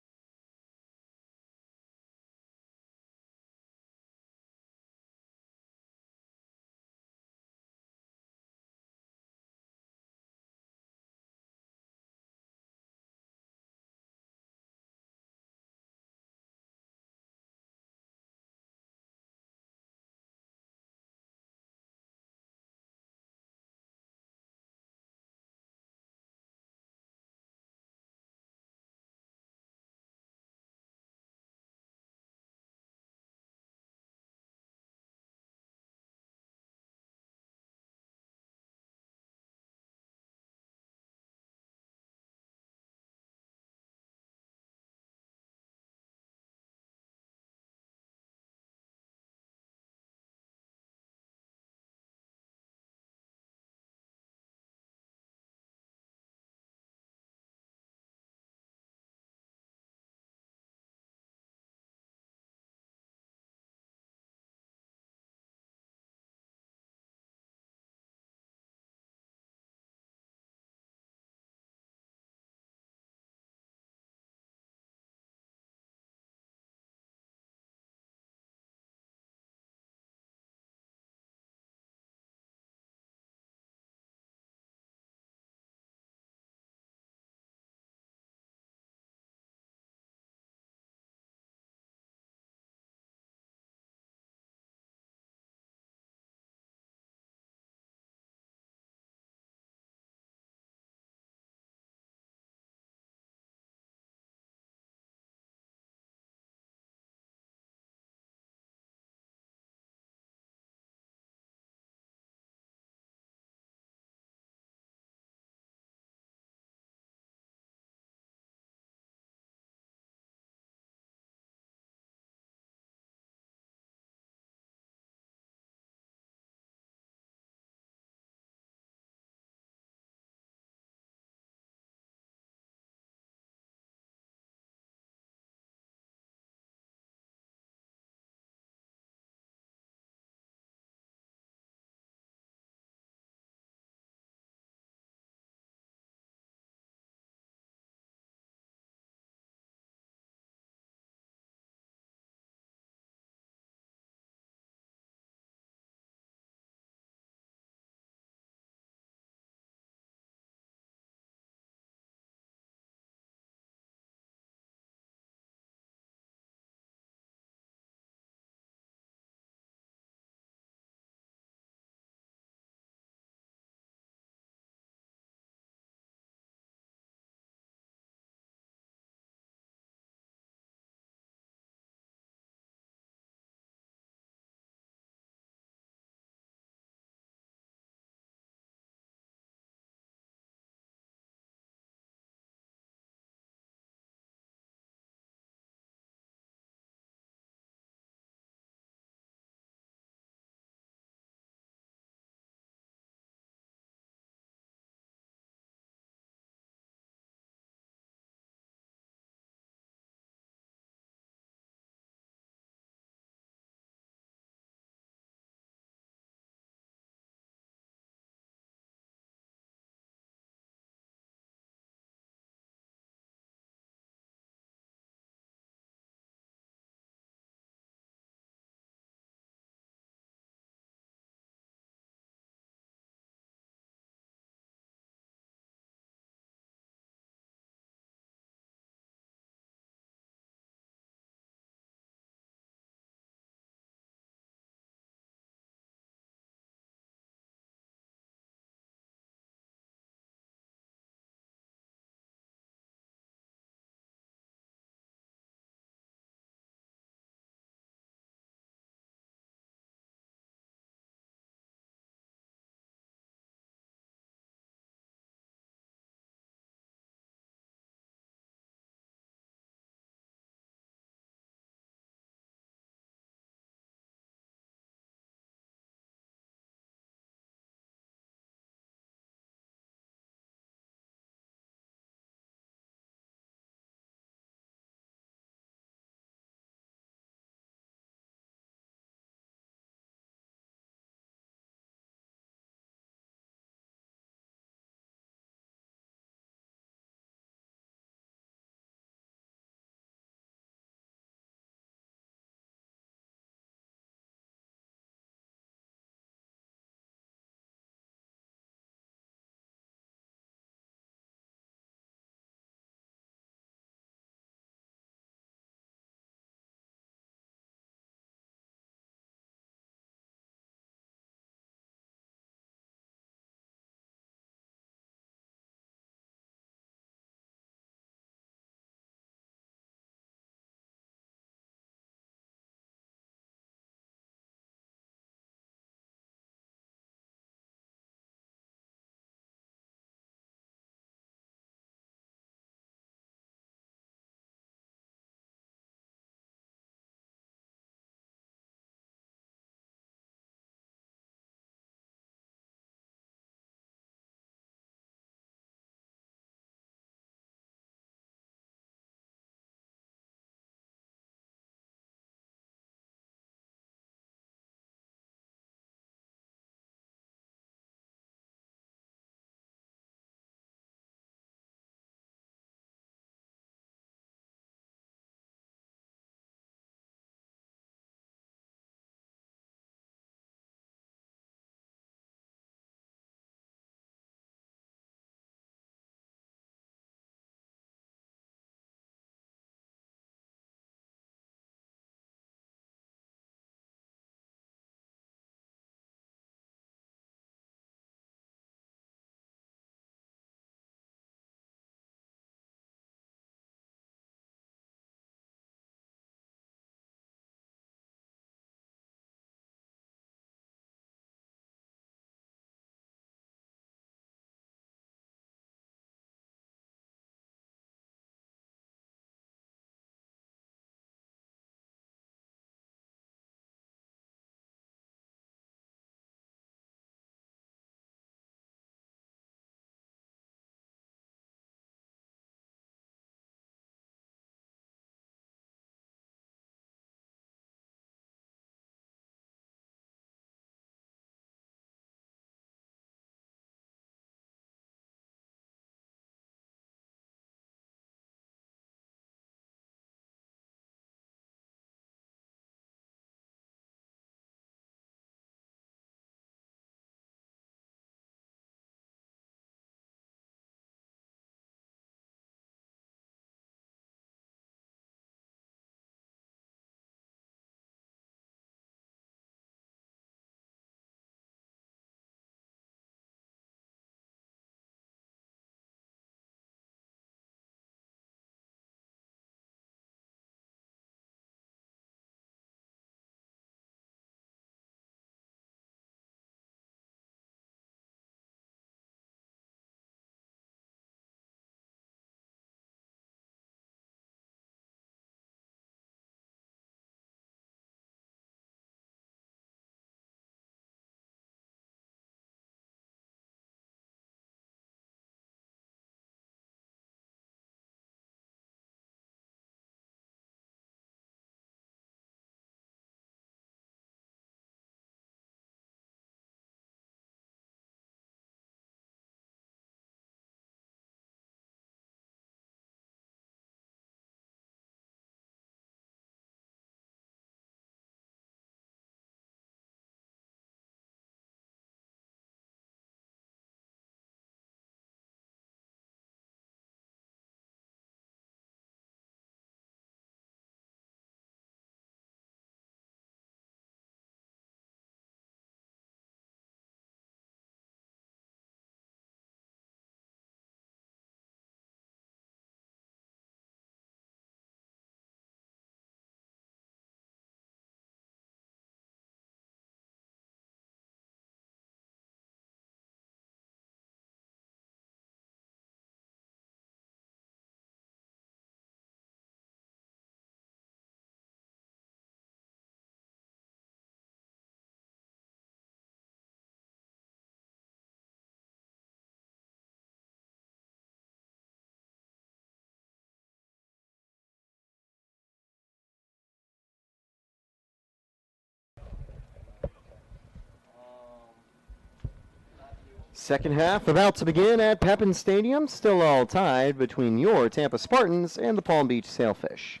Second half about to begin at Pepin Stadium. Still all tied between your Tampa Spartans and the Palm Beach Sailfish.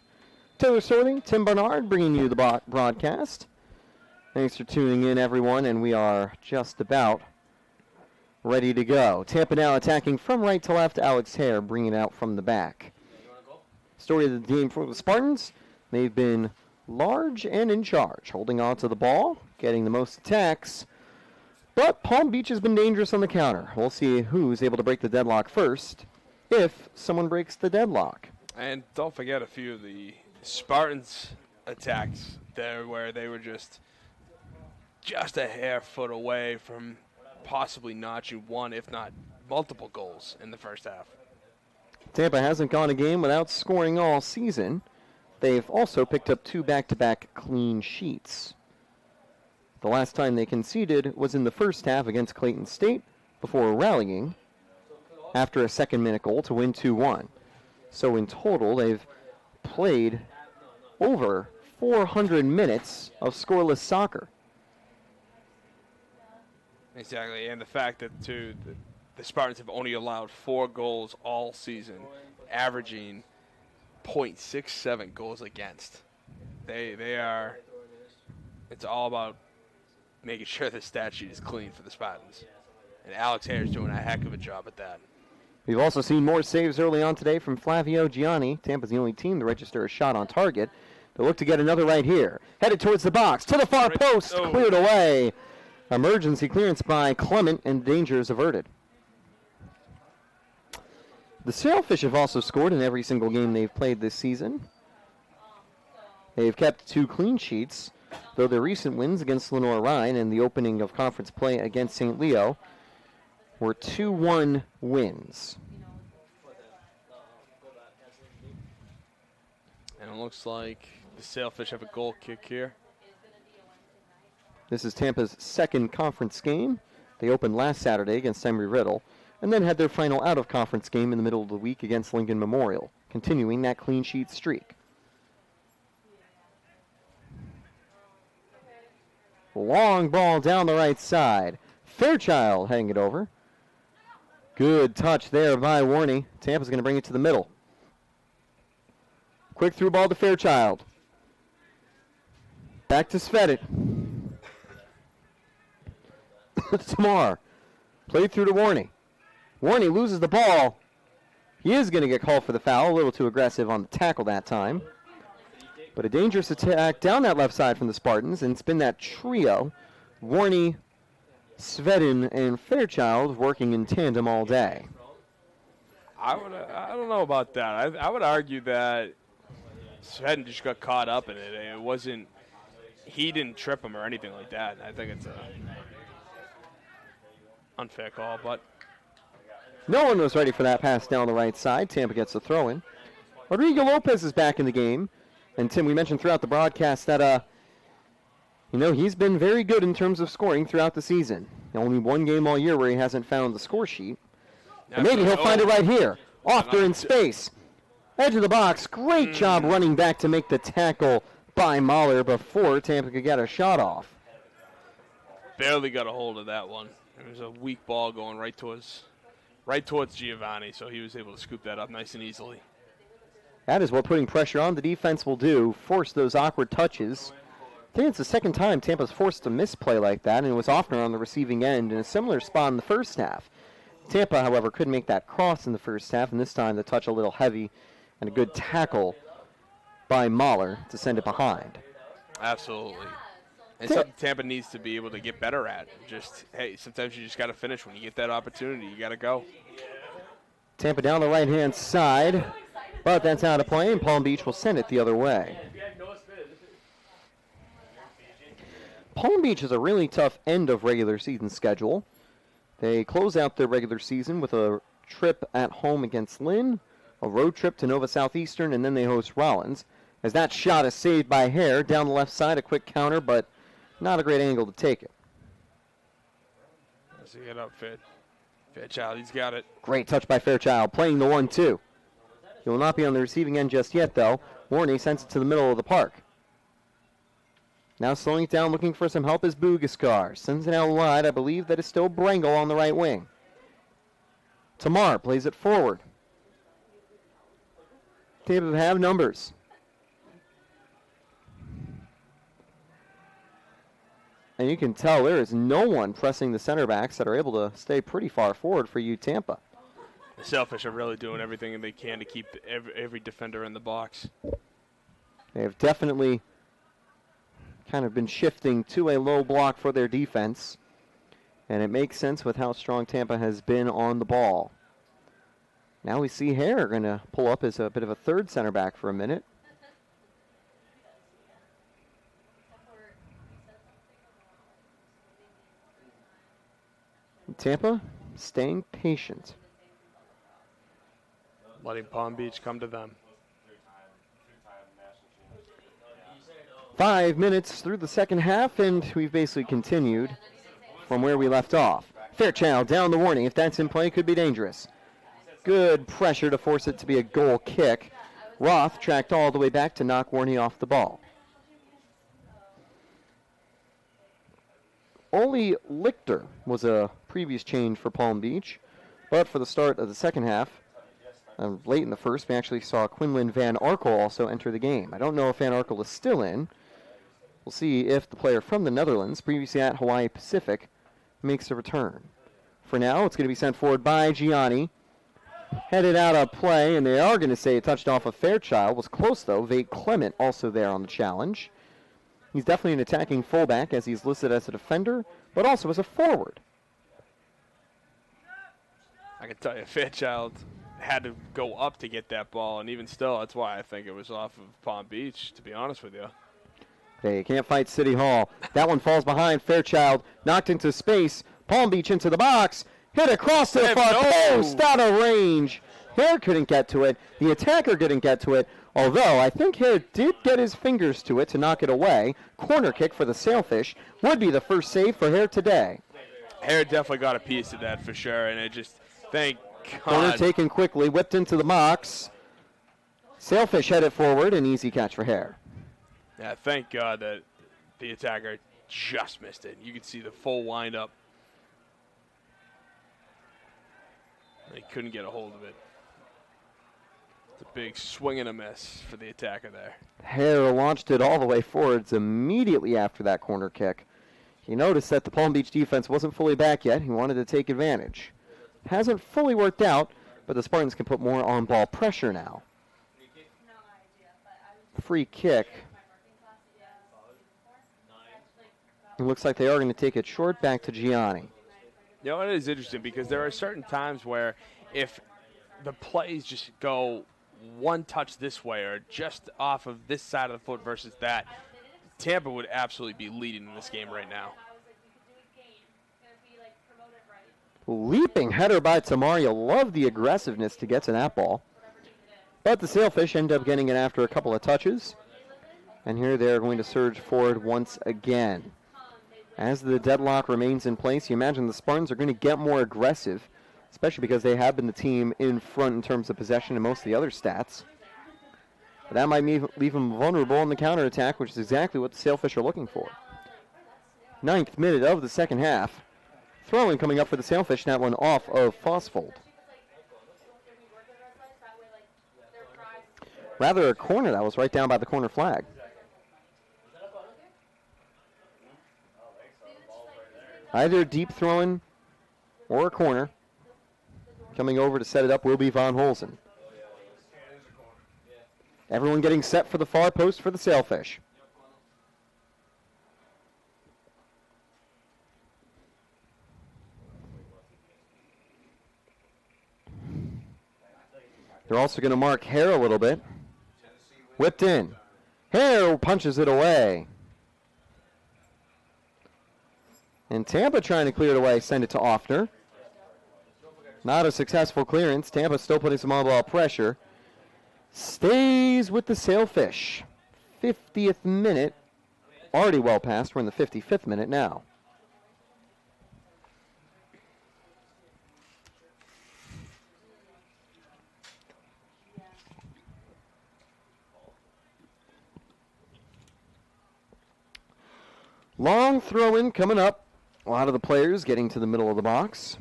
Taylor Sorting, Tim Barnard bringing you the broadcast. Thanks for tuning in, everyone, and we are just about ready to go. Tampa now attacking from right to left. Alex Hare bringing it out from the back. Story of the game for the Spartans. They've been large and in charge, holding on to the ball, getting the most attacks. But Palm Beach has been dangerous on the counter. We'll see who's able to break the deadlock first, if someone breaks the deadlock. And don't forget a few of the Spartans attacks there where they were just a hair foot away from possibly notching one, if not multiple goals in the first half. Tampa hasn't gone a game without scoring all season. They've also picked up 2 back-to-back clean sheets. The last time they conceded was in the first half against Clayton State before rallying after a second-minute goal to win 2-1. So in total, they've played over 400 minutes of scoreless soccer. Exactly, and the fact that, too, the Spartans have only allowed 4 goals all season, averaging .67 goals against. They are, it's all about making sure the stat sheet is clean for the Spartans. And Alex Hare is doing a heck of a job at that. We've also seen more saves early on today from Flavio Gianni. Tampa's the only team to register a shot on target. They'll look to get another right here. Headed towards the box, to the far post, cleared away. Emergency clearance by Clement, and danger is averted. The Sailfish have also scored in every single game they've played this season. They've kept 2 clean sheets, though their recent wins against Lenore Rhine and the opening of conference play against St. Leo were 2-1 wins. And it looks like the Sailfish have a goal kick here. This is Tampa's second conference game. They opened last Saturday against Embry-Riddle, and then had their final out-of-conference game in the middle of the week against Lincoln Memorial, continuing that clean sheet streak. Long ball down the right side. Fairchild heading it over. Good touch there by Warney. Tampa's going to bring it to the middle. Quick through ball to Fairchild. Back to Svedit. Tamar. Played through to Warney. Warney loses the ball. He is going to get called for the foul. A little too aggressive on the tackle that time. But a dangerous attack down that left side from the Spartans. And it's been that trio. Warney, Svedin, and Fairchild working in tandem all day. I don't know about that. I would argue that Svedin just got caught up in it. It wasn't, he didn't trip him or anything like that. I think it's a unfair call, but no one was ready for that pass down the right side. Tampa gets the throw in. Rodrigo Lopez is back in the game. And Tim, we mentioned throughout the broadcast that, he's been very good in terms of scoring throughout the season. Only one game all year where he hasn't found the score sheet. But maybe he'll find it right here. Off there in space. Edge of the box. Great job running back to make the tackle by Mahler before Tampa could get a shot off. Barely got a hold of that one. It was a weak ball going right towards Giovanni, so he was able to scoop that up nice and easily. That is what putting pressure on the defense will do. Force those awkward touches. I think it's the second time Tampa's forced a misplay like that, and it was often on the receiving end in a similar spot in the first half. Tampa, however, couldn't make that cross in the first half, and this time the touch a little heavy and a good tackle by Mahler to send it behind. Absolutely. And something Tampa needs to be able to get better at. Sometimes you just got to finish. When you get that opportunity, you got to go. Tampa down the right-hand side, but that's out of play, and Palm Beach will send it the other way. Palm Beach has a really tough end of regular season schedule. They close out their regular season with a trip at home against Lynn, a road trip to Nova Southeastern, and then they host Rollins. As that shot is saved by Hare down the left side, a quick counter, but not a great angle to take it. Let's get up, Fairchild, he's got it. Great touch by Fairchild, playing the 1-2. He will not be on the receiving end just yet, though. Warney sends it to the middle of the park. Now slowing it down, looking for some help is Bugaskar. Sends it out wide. I believe that is still Brangle on the right wing. Tamar plays it forward. Tampa have numbers. And you can tell there is no one pressing the center backs that are able to stay pretty far forward for you, Tampa. The Sailfish are really doing everything they can to keep every defender in the box. They have definitely kind of been shifting to a low block for their defense. And it makes sense with how strong Tampa has been on the ball. Now we see Hare going to pull up as a bit of a third center back for a minute. Tampa staying patient. Letting Palm Beach come to them. 5 minutes through the second half, and we've basically continued from where we left off. Fairchild down the warning. If that's in play, could be dangerous. Good pressure to force it to be a goal kick. Roth tracked all the way back to knock Warney off the ball. Oli Lichter was a previous change for Palm Beach, but for the start of the second half, late in the first, we actually saw Quinlan Van Arkel also enter the game. I don't know if Van Arkel is still in. We'll see if the player from the Netherlands, previously at Hawaii Pacific, makes a return. For now, it's going to be sent forward by Gianni. Headed out of play, and they are going to say it touched off of Fairchild. Was close, though. Vate Clement also there on the challenge. He's definitely an attacking fullback, as he's listed as a defender, but also as a forward. I can tell you, Fairchild had to go up to get that ball, and even still, that's why I think it was off of Palm Beach, to be honest with you. They can't fight City Hall. That one falls behind Fairchild, knocked into space. Palm Beach into the box. Hit across to the far post, out of range. Hare couldn't get to it. The attacker couldn't get to it, although I think Hare did get his fingers to it to knock it away. Corner kick for the Sailfish would be the first save for Hare today. Hare definitely got a piece of that for sure, and it just, thank God. Corner taken quickly, whipped into the box. Sailfish headed forward, an easy catch for Hare. Yeah, thank God that the attacker just missed it. You could see the full wind-up. They couldn't get a hold of it. It's a big swing and a miss for the attacker there. Hare launched it all the way forwards immediately after that corner kick. He noticed that the Palm Beach defense wasn't fully back yet. He wanted to take advantage. Hasn't fully worked out, but the Spartans can put more on-ball pressure now. Free kick. It looks like they are going to take it short back to Gianni. You know, it is interesting because there are certain times where if the plays just go one touch this way or just off of this side of the foot versus that, Tampa would absolutely be leading in this game right now. Leaping header by Tamar. You love the aggressiveness to get to that ball. But the Sailfish end up getting it after a couple of touches. And here they're going to surge forward once again. As the deadlock remains in place, you imagine the Spartans are going to get more aggressive, especially because they have been the team in front in terms of possession and most of the other stats. But that might leave them vulnerable in the counterattack, which is exactly what the Sailfish are looking for. 9th minute of the second half. Throwing coming up for the Sailfish, that one off of Fosfold. Rather a corner that was right down by the corner flag. Either deep throwing or a corner. Coming over to set it up will be Von Holzen. Everyone getting set for the far post for the Sailfish. They're also going to mark Hare a little bit. Whipped in. Hare punches it away. And Tampa trying to clear it away, send it to Offner. Not a successful clearance. Tampa still putting some on-ball pressure. Stays with the Sailfish. 50th minute. Already well past. We're in the 55th minute now. Long throw-in coming up. A lot of the players getting to the middle of the box.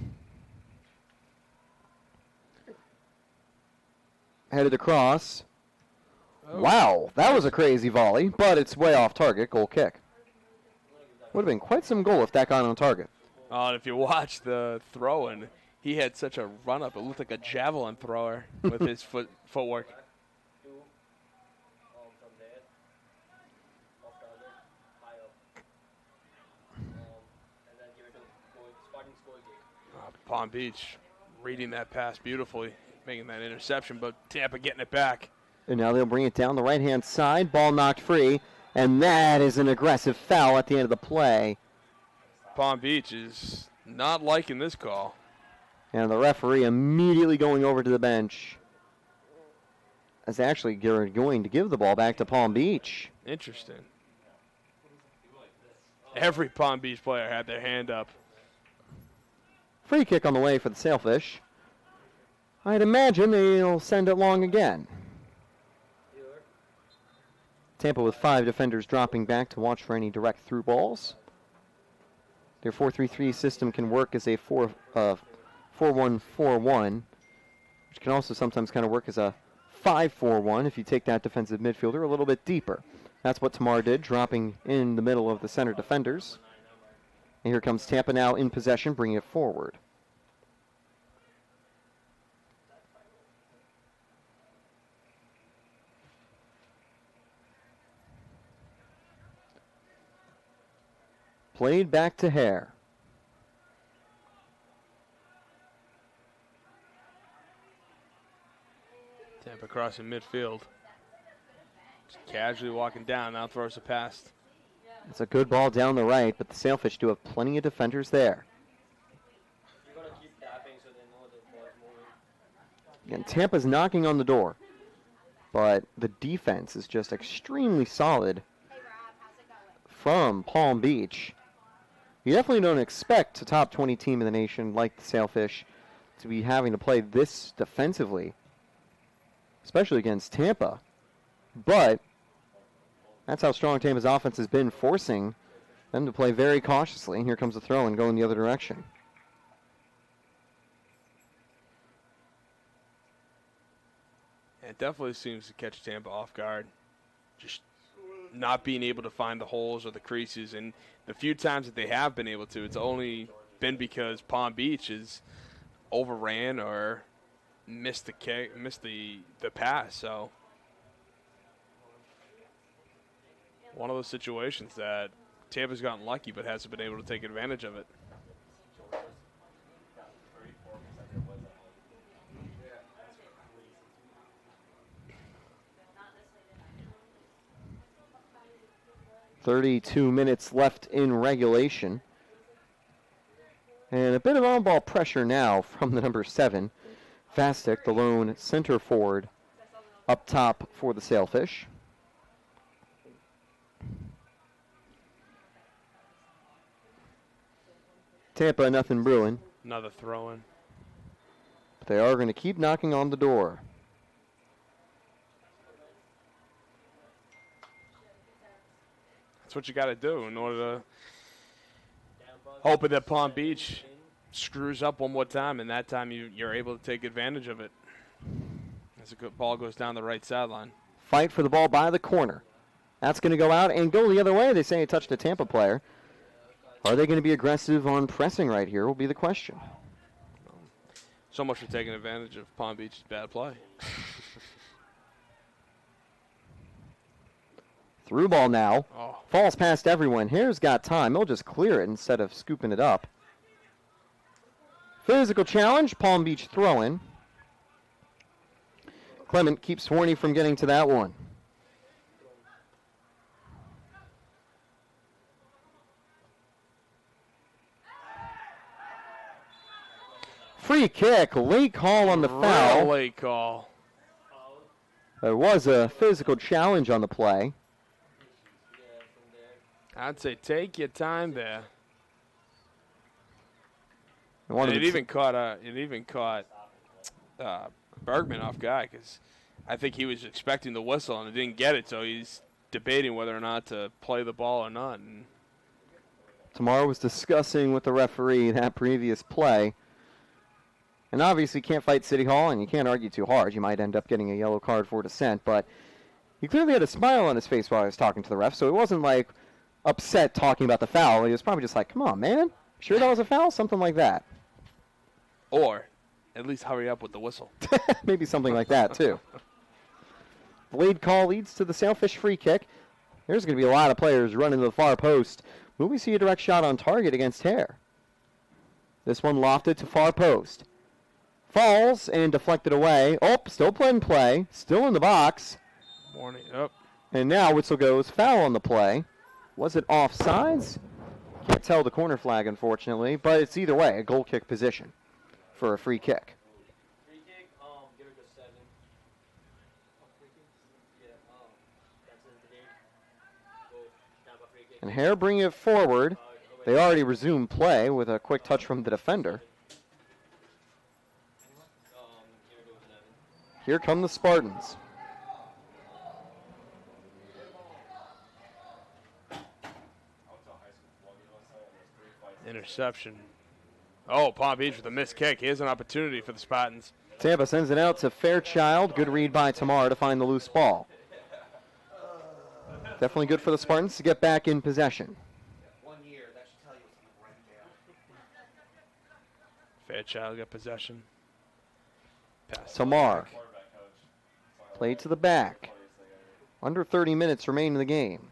Headed across. Oh. Wow, that was a crazy volley, but it's way off target. Goal kick. Would have been quite some goal if that got on target. And if you watch the throw-in, he had such a run-up. It looked like a javelin thrower with his footwork. From there. Off target. High up. And then give it to Spartans goal kick. Palm Beach reading that pass beautifully, making that interception, but Tampa getting it back. And now they'll bring it down the right-hand side. Ball knocked free. And that is an aggressive foul at the end of the play. Palm Beach is not liking this call. And the referee immediately going over to the bench. As actually going to give the ball back to Palm Beach. Interesting. Every Palm Beach player had their hand up. Free kick on the way for the Sailfish. I'd imagine they'll send it long again. Tampa with 5 defenders dropping back to watch for any direct through balls. Their 4-3-3 system can work as a 4-1-4-1, which can also sometimes kind of work as a 5-4-1 if you take that defensive midfielder a little bit deeper. That's what Tamar did, dropping in the middle of the center defenders. And here comes Tampa now in possession, bringing it forward. Played back to Hare. Tampa crossing midfield. Just casually walking down, now throws a pass. It's a good ball down the right, but the Sailfish do have plenty of defenders there. You're going to keep tapping so they know the ball's moving. And Tampa's knocking on the door, but the defense is just extremely solid from Palm Beach. You definitely don't expect a top 20 team in the nation like the Sailfish to be having to play this defensively, especially against Tampa. But that's how strong Tampa's offense has been, forcing them to play very cautiously. And here comes the throw and going the other direction. It definitely seems to catch Tampa off guard. Just not being able to find the holes or the creases. And the few times that they have been able to, it's only been because Palm Beach has overran or missed the kick, missed the pass. So one of those situations that Tampa's gotten lucky but hasn't been able to take advantage of it. .32 minutes left in regulation. And a bit of on-ball pressure now from the number 7. Fastic, the lone center forward, up top for the Sailfish. Tampa, nothing brewing. Another throw-in. But they are going to keep knocking on the door. That's what you got to do in order to hope that Palm Beach screws up one more time, and that time you're able to take advantage of it. As a good ball goes down the right sideline. Fight for the ball by the corner. That's going to go out and go the other way. They say it touched a Tampa player. Are they going to be aggressive on pressing right here will be the question. So much for taking advantage of Palm Beach's bad play. Through ball now. Oh. Falls past everyone. Hare's got time. He'll just clear it instead of scooping it up. Physical challenge. Palm Beach throw-in. Clement keeps Swarney from getting to that one. Free kick. Late call on the foul. Real late call. There was a physical challenge on the play. I'd say take your time there. And it even caught Bergman off guard because I think he was expecting the whistle and didn't get it, so he's debating whether or not to play the ball or not. And Tamar was discussing with the referee that previous play. And obviously can't fight City Hall, and you can't argue too hard. You might end up getting a yellow card for dissent, but he clearly had a smile on his face while he was talking to the ref, so he wasn't, like, upset talking about the foul. He was probably just like, come on, man. Sure that was a foul? Something like that. Or at least hurry up with the whistle. Maybe something like that, too. The lead call leads to the Sailfish free kick. There's going to be a lot of players running to the far post. Will we see a direct shot on target against Hare? This one lofted to far post. Falls and deflected away. Oh, still playing play. Still in the box. Warning up. And now whistle goes foul on the play. Was it offsides? Can't tell the corner flag, unfortunately, but it's either way a goal kick position for a free kick. Free kick, give it a 7. Free kick? Yeah, that's in the game. Go, Tampa free kick. And Hare bring it forward. They already resumed play with a quick touch from the defender. Give it a 11. Here come the Spartans. Interception. Oh, Palm Beach with a missed kick. Here's an opportunity for the Spartans. Tampa sends it out to Fairchild. Good read by Tamar to find the loose ball. Definitely good for the Spartans to get back in possession. 1 year, that should tell you what's right there. Fairchild got possession. Pass. Tamar. Played to the back. Under 30 minutes remain in the game.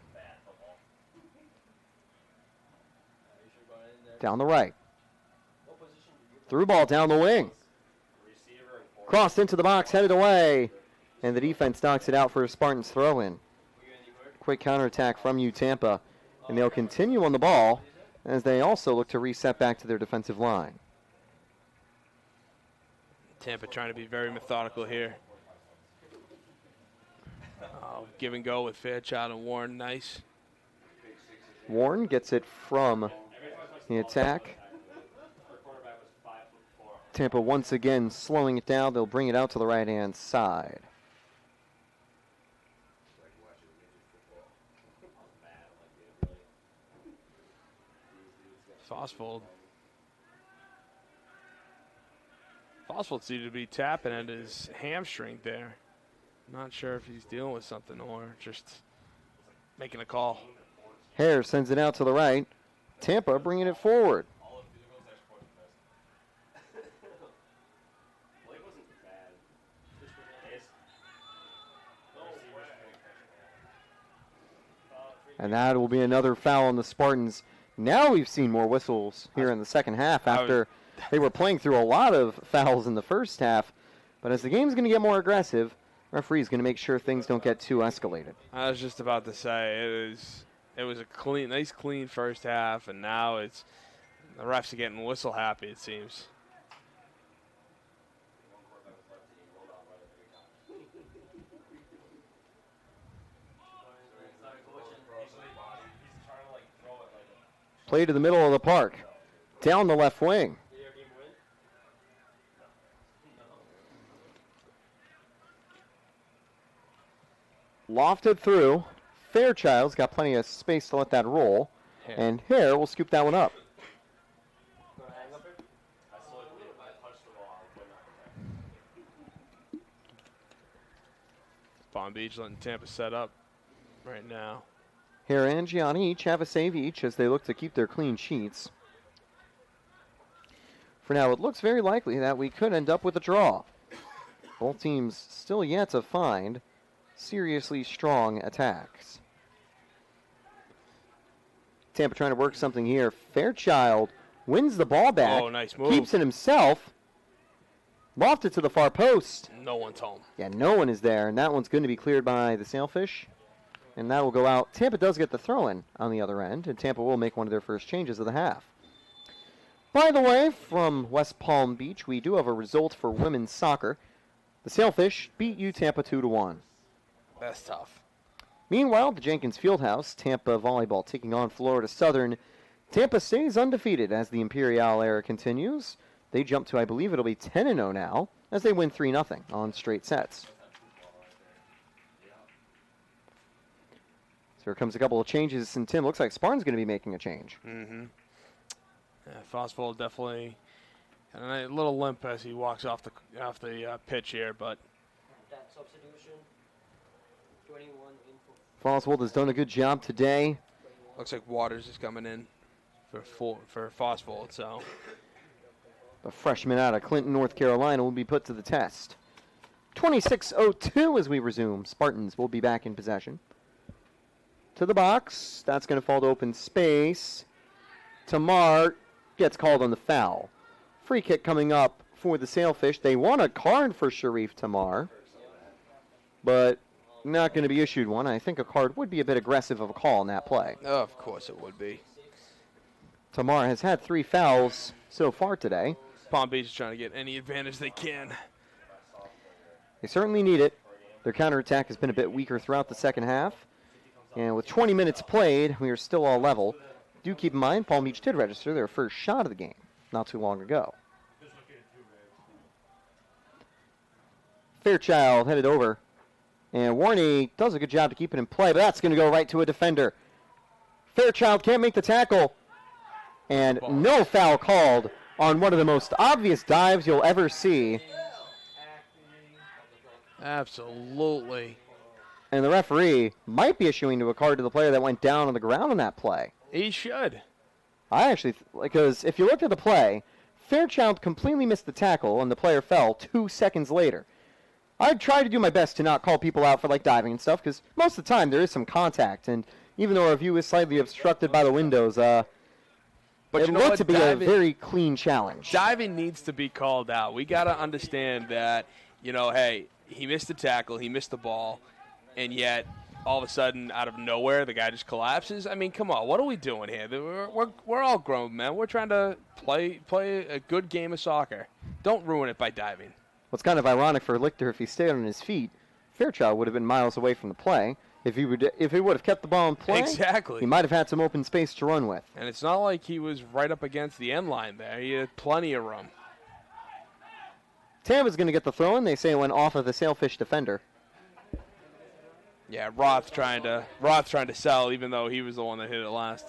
Down the right. Through ball down the wing. Crossed into the box, headed away. And the defense knocks it out for a Spartans throw-in. Quick counterattack from you, Tampa. And they'll continue on the ball as they also look to reset back to their defensive line. Tampa trying to be very methodical here. Give and go with Fairchild and Warren. Nice. Warren gets it from the attack. Tampa once again slowing it down. They'll bring it out to the right-hand side. Fosfold. Fosfold seemed to be tapping at his hamstring there. Not sure if he's dealing with something or just making a call. Hare sends it out to the right. Tampa bringing it forward. And that will be another foul on the Spartans. Now we've seen more whistles here in the second half after they were playing through a lot of fouls in the first half. But as the game's going to get more aggressive, referee's going to make sure things don't get too escalated. I was just about to say it was a nice clean first half, and now it's the refs are getting whistle happy. It seems. Play to the middle of the park, down the left wing. Lofted through. Fairchild's got plenty of space to let that roll. Hare. And Hare will scoop that one up. Palm Beach letting Tampa set up right now. Hare and Gianni each have a save each as they look to keep their clean sheets. For now, it looks very likely that we could end up with a draw. Both teams still yet to find seriously strong attacks. Tampa trying to work something here. Fairchild wins the ball back. Oh, nice move. Keeps it himself. Lofted to the far post. No one's home. Yeah, no one is there, and that one's going to be cleared by the Sailfish. And that will go out. Tampa does get the throw-in on the other end, and Tampa will make one of their first changes of the half. By the way, from West Palm Beach, we do have a result for women's soccer. The Sailfish beat Tampa 2-1. That's tough. Meanwhile, the Jenkins Fieldhouse, Tampa volleyball taking on Florida Southern. Tampa stays undefeated as the Imperial era continues. They jump to, I believe it'll be 10-0 now, as they win 3-0 on straight sets. here comes a couple of changes, and Tim, looks like Spartan's going to be making a change. Mm-hmm. Yeah, Fosvold definitely got a little limp as he walks off the pitch here, but That substitution. 21 in Fosvold has done a good job today. looks like Waters is coming in for Fosvold. So The freshman out of Clinton, North Carolina, will be put to the test. 26:02 as we resume. Spartans will be back in possession. To the box. That's going to fall to open space. Tamar gets called on the foul. Free kick coming up for the Sailfish. They want a card for Sharif Tamar, but not going to be issued one. I think a card would be a bit aggressive of a call in that play. oh, of course it would be. Tamar has had 3 fouls so far today. Palm Beach is trying to get any advantage they can. They certainly need it. Their counterattack has been a bit weaker throughout the second half. And with 20 minutes played, we are still all level. Do keep in mind, Palm Beach did register their first shot of the game not too long ago. Fairchild headed over. And Warney does a good job to keep it in play, but that's going to go right to a defender. Fairchild can't make the tackle. And no foul called on one of the most obvious dives you'll ever see. Absolutely. And the referee might be issuing a card to the player that went down on the ground on that play. He should. I actually, because if you look at the play, Fairchild completely missed the tackle and the player fell 2 seconds later. I'd try to do my best to not call people out for diving and stuff, because most of the time there is some contact, and even though our view is slightly obstructed by the windows, But it you know looked what? to be a very clean challenge. Diving needs to be called out. We got to understand that, hey, he missed the tackle, he missed the ball, and yet all of a sudden, out of nowhere, the guy just collapses. I mean, come on, what are we doing here? We're all grown men. We're trying to play a good game of soccer. Don't ruin it by diving. What's kind of ironic for Lichter, if he stayed on his feet, Fairchild would have been miles away from the play. If he would have kept the ball in play, Exactly. he might have had some open space to run with. And it's not like he was right up against the end line there. He had plenty of room. Tampa's going to get the throw in. They say it went off of the Sailfish defender. Yeah, Roth trying to sell, even though he was the one that hit it last.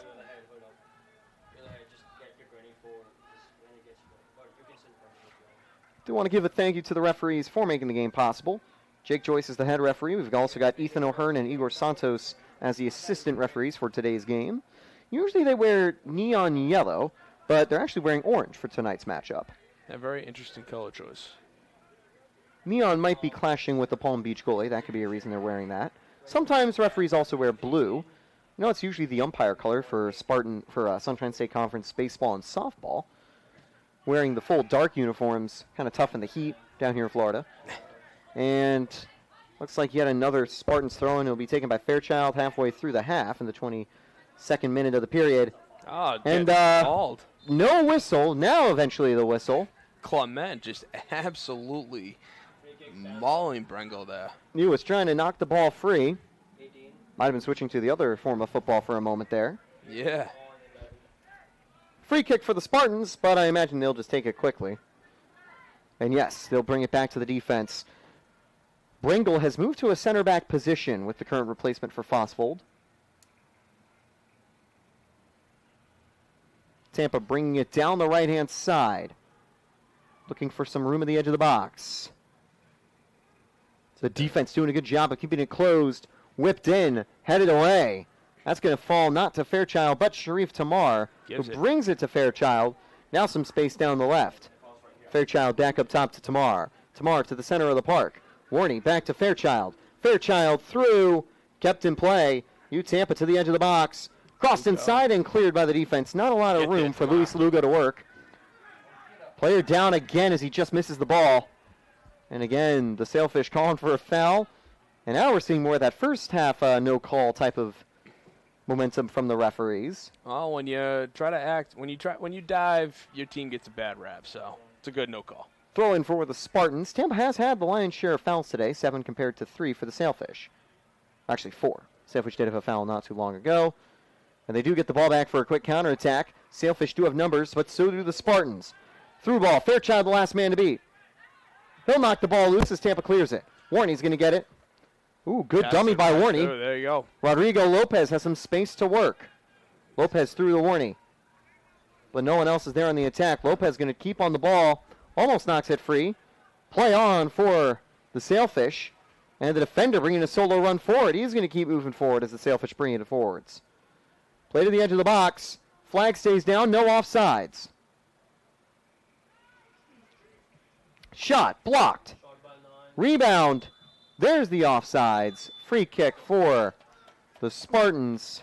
Do want to give a thank you to the referees for making the game possible. Jake Joyce is the head referee. We've also got Ethan O'Hearn and Igor Santos as the assistant referees for today's game. Usually they wear neon yellow, but they're actually wearing orange for tonight's matchup. A very interesting color choice. Neon might be clashing with the Palm Beach goalie. That could be a reason they're wearing that. Sometimes referees also wear blue. It's usually the umpire color for Sunshine State Conference baseball and softball. Wearing the full dark uniforms, kind of tough in the heat down here in Florida. And looks like yet another Spartans throw-in. It'll be taken by Fairchild halfway through the half in the 22nd minute of the period. Oh, and called. No whistle. Now eventually the whistle. Clement just absolutely mauling Brengel there. He was trying to knock the ball free. Might have been switching to the other form of football for a moment there. Yeah. Free kick for the Spartans, but I imagine they'll just take it quickly. And yes, they'll bring it back to the defense. Brengel has moved to a center back position with the current replacement for Fosvold. Tampa bringing it down the right-hand side. Looking for some room at the edge of the box. The defense doing a good job of keeping it closed. Whipped in, headed away. That's going to fall not to Fairchild, but Sharif Tamar, who brings it to Fairchild. Now some space down the left. Fairchild back up top to Tamar. Tamar to the center of the park. Warney back to Fairchild. Fairchild through, kept in play. Tampa to the edge of the box. Crossed inside and cleared by the defense. Not a lot of room for Luis Lugo to work. Player down again as he just misses the ball. And again, the Sailfish calling for a foul. And now we're seeing more of that first half no-call type of momentum from the referees. Well, when you dive, your team gets a bad rap, so it's a good no call. Throw in for the Spartans. Tampa has had the lion's share of fouls today, 7 compared to 3 for the Sailfish. Actually, 4. Sailfish did have a foul not too long ago. And they do get the ball back for a quick counterattack. Sailfish do have numbers, but so do the Spartans. Through ball, Fairchild the last man to beat. He'll knock the ball loose as Tampa clears it. Warney's going to get it. Ooh, good Pass dummy it by right Warney. through. There you go. Rodrigo Lopez has some space to work. Lopez through the Warney. But no one else is there on the attack. Lopez going to keep on the ball. Almost knocks it free. Play on for the Sailfish. And the defender bringing a solo run forward. He's going to keep moving forward as the Sailfish bring it forwards. Play to the edge of the box. Flag stays down. No offsides. Shot blocked. Shot by 9. Rebound. There's the offsides. Free kick for the Spartans.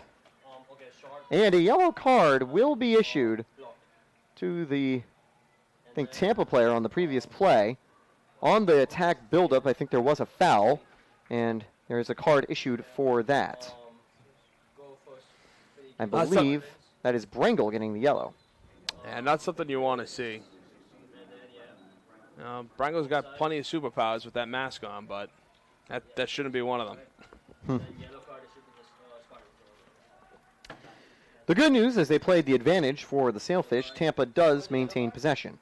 Okay, short. And a yellow card will be issued Blocked. to the, I think, Tampa player on the previous play. On the attack buildup, I think there was a foul, and there is a card issued for that. Go first. I That's believe that is Brengel getting the yellow. And that's something you want to see. Brango's got plenty of superpowers with that mask on, but that shouldn't be one of them. Yellow card issued to the Spartans. The good news is they played the advantage for the Sailfish. Tampa does maintain possession.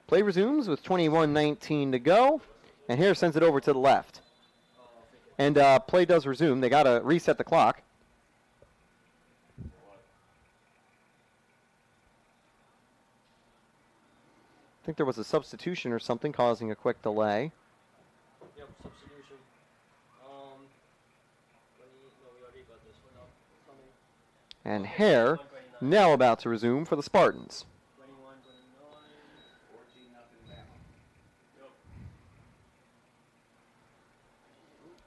Play resumes with 21:19 to go, and Hare sends it over to the left. And play does resume. They got to reset the clock. I think there was a substitution or something causing a quick delay. Yep, substitution. We already got this one up. Coming. And Hare 129. now about to resume for the Spartans. 21, 29. 14-0 down. Yep.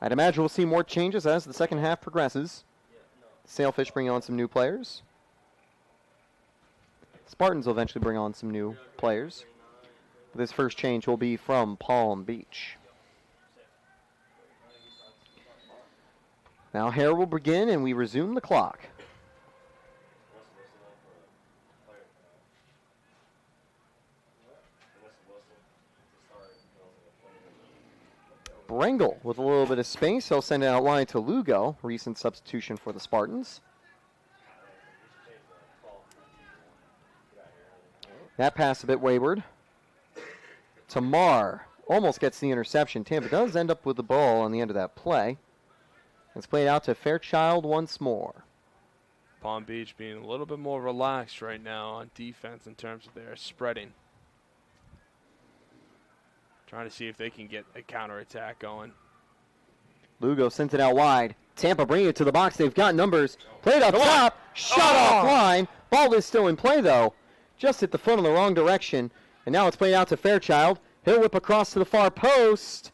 I'd imagine we'll see more changes as the second half progresses. Yeah, no. Sailfish bring on some new players. Spartans will eventually bring on some new players. This first change will be from Palm Beach. Now Hare will begin and we resume the clock. Brengel with a little bit of space. He'll send it out line to Lugo. Recent substitution for the Spartans. That pass a bit wayward. Tamar almost gets the interception. Tampa does end up with the ball on the end of that play. It's played out to Fairchild once more. Palm Beach being a little bit more relaxed right now on defense in terms of their spreading. Trying to see if they can get a counterattack going. Lugo sends it out wide. Tampa bringing it to the box. They've got numbers. Played up top. Shot off line. Ball is still in play, though. Just hit the foot in the wrong direction. And now it's played out to Fairchild. He'll whip across to the far post.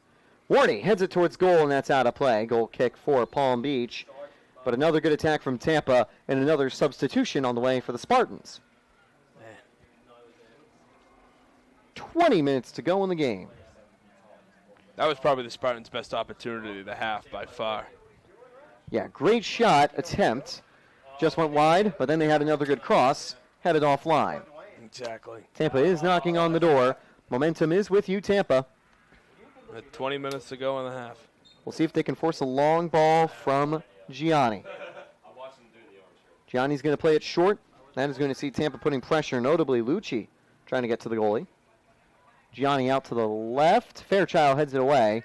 Warney heads it towards goal, and that's out of play. Goal kick for Palm Beach. But another good attack from Tampa, and another substitution on the way for the Spartans. 20 minutes to go in the game. That was probably the Spartans' best opportunity of the half by far. Yeah, great shot attempt. Just went wide, but then they had another good cross. Headed offline. Exactly. Tampa is knocking on the door. Momentum is with you, Tampa. With 20 minutes to go in the half. We'll see if they can force a long ball from Gianni. Gianni's going to play it short. That is going to see Tampa putting pressure, notably Lucci trying to get to the goalie. Gianni out to the left. Fairchild heads it away.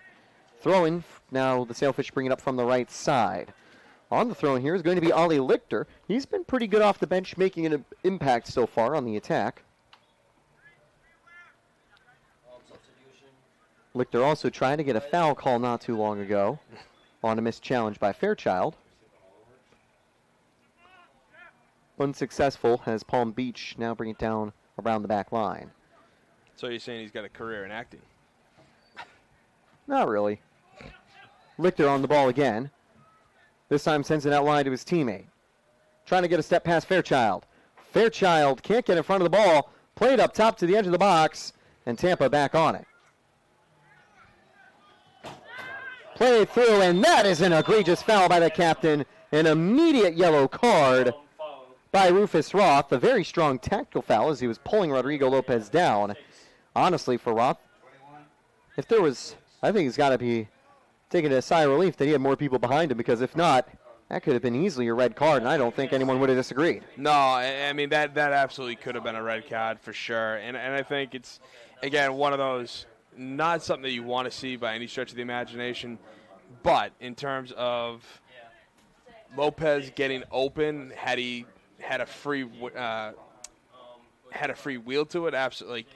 Throwing. Now the Sailfish bring it up from the right side. On the throw in here is going to be Ollie Lichter. He's been pretty good off the bench, making an impact so far on the attack. Substitution. Lichter also trying to get a foul call not too long ago on a missed challenge by Fairchild. Unsuccessful as Palm Beach now bring it down around the back line. So you're saying he's got a career in acting? Not really. Lichter on the ball again. This time sends it out line to his teammate. Trying to get a step past Fairchild. Fairchild can't get in front of the ball. Played up top to the edge of the box, and Tampa back on it. Played through, and that is an egregious foul by the captain. An immediate yellow card by Rufus Roth. A very strong tactical foul as he was pulling Rodrigo Lopez down. Honestly, for Roth, if there was, I think he's got to be taking a sigh of relief that he had more people behind him, because if not, that could have been easily a red card, and I don't think anyone would have disagreed. No, I mean, that absolutely could have been a red card for sure. And I think it's, again, one of those, not something that you want to see by any stretch of the imagination. But in terms of Lopez getting open, had he had a free wheel to it, absolutely.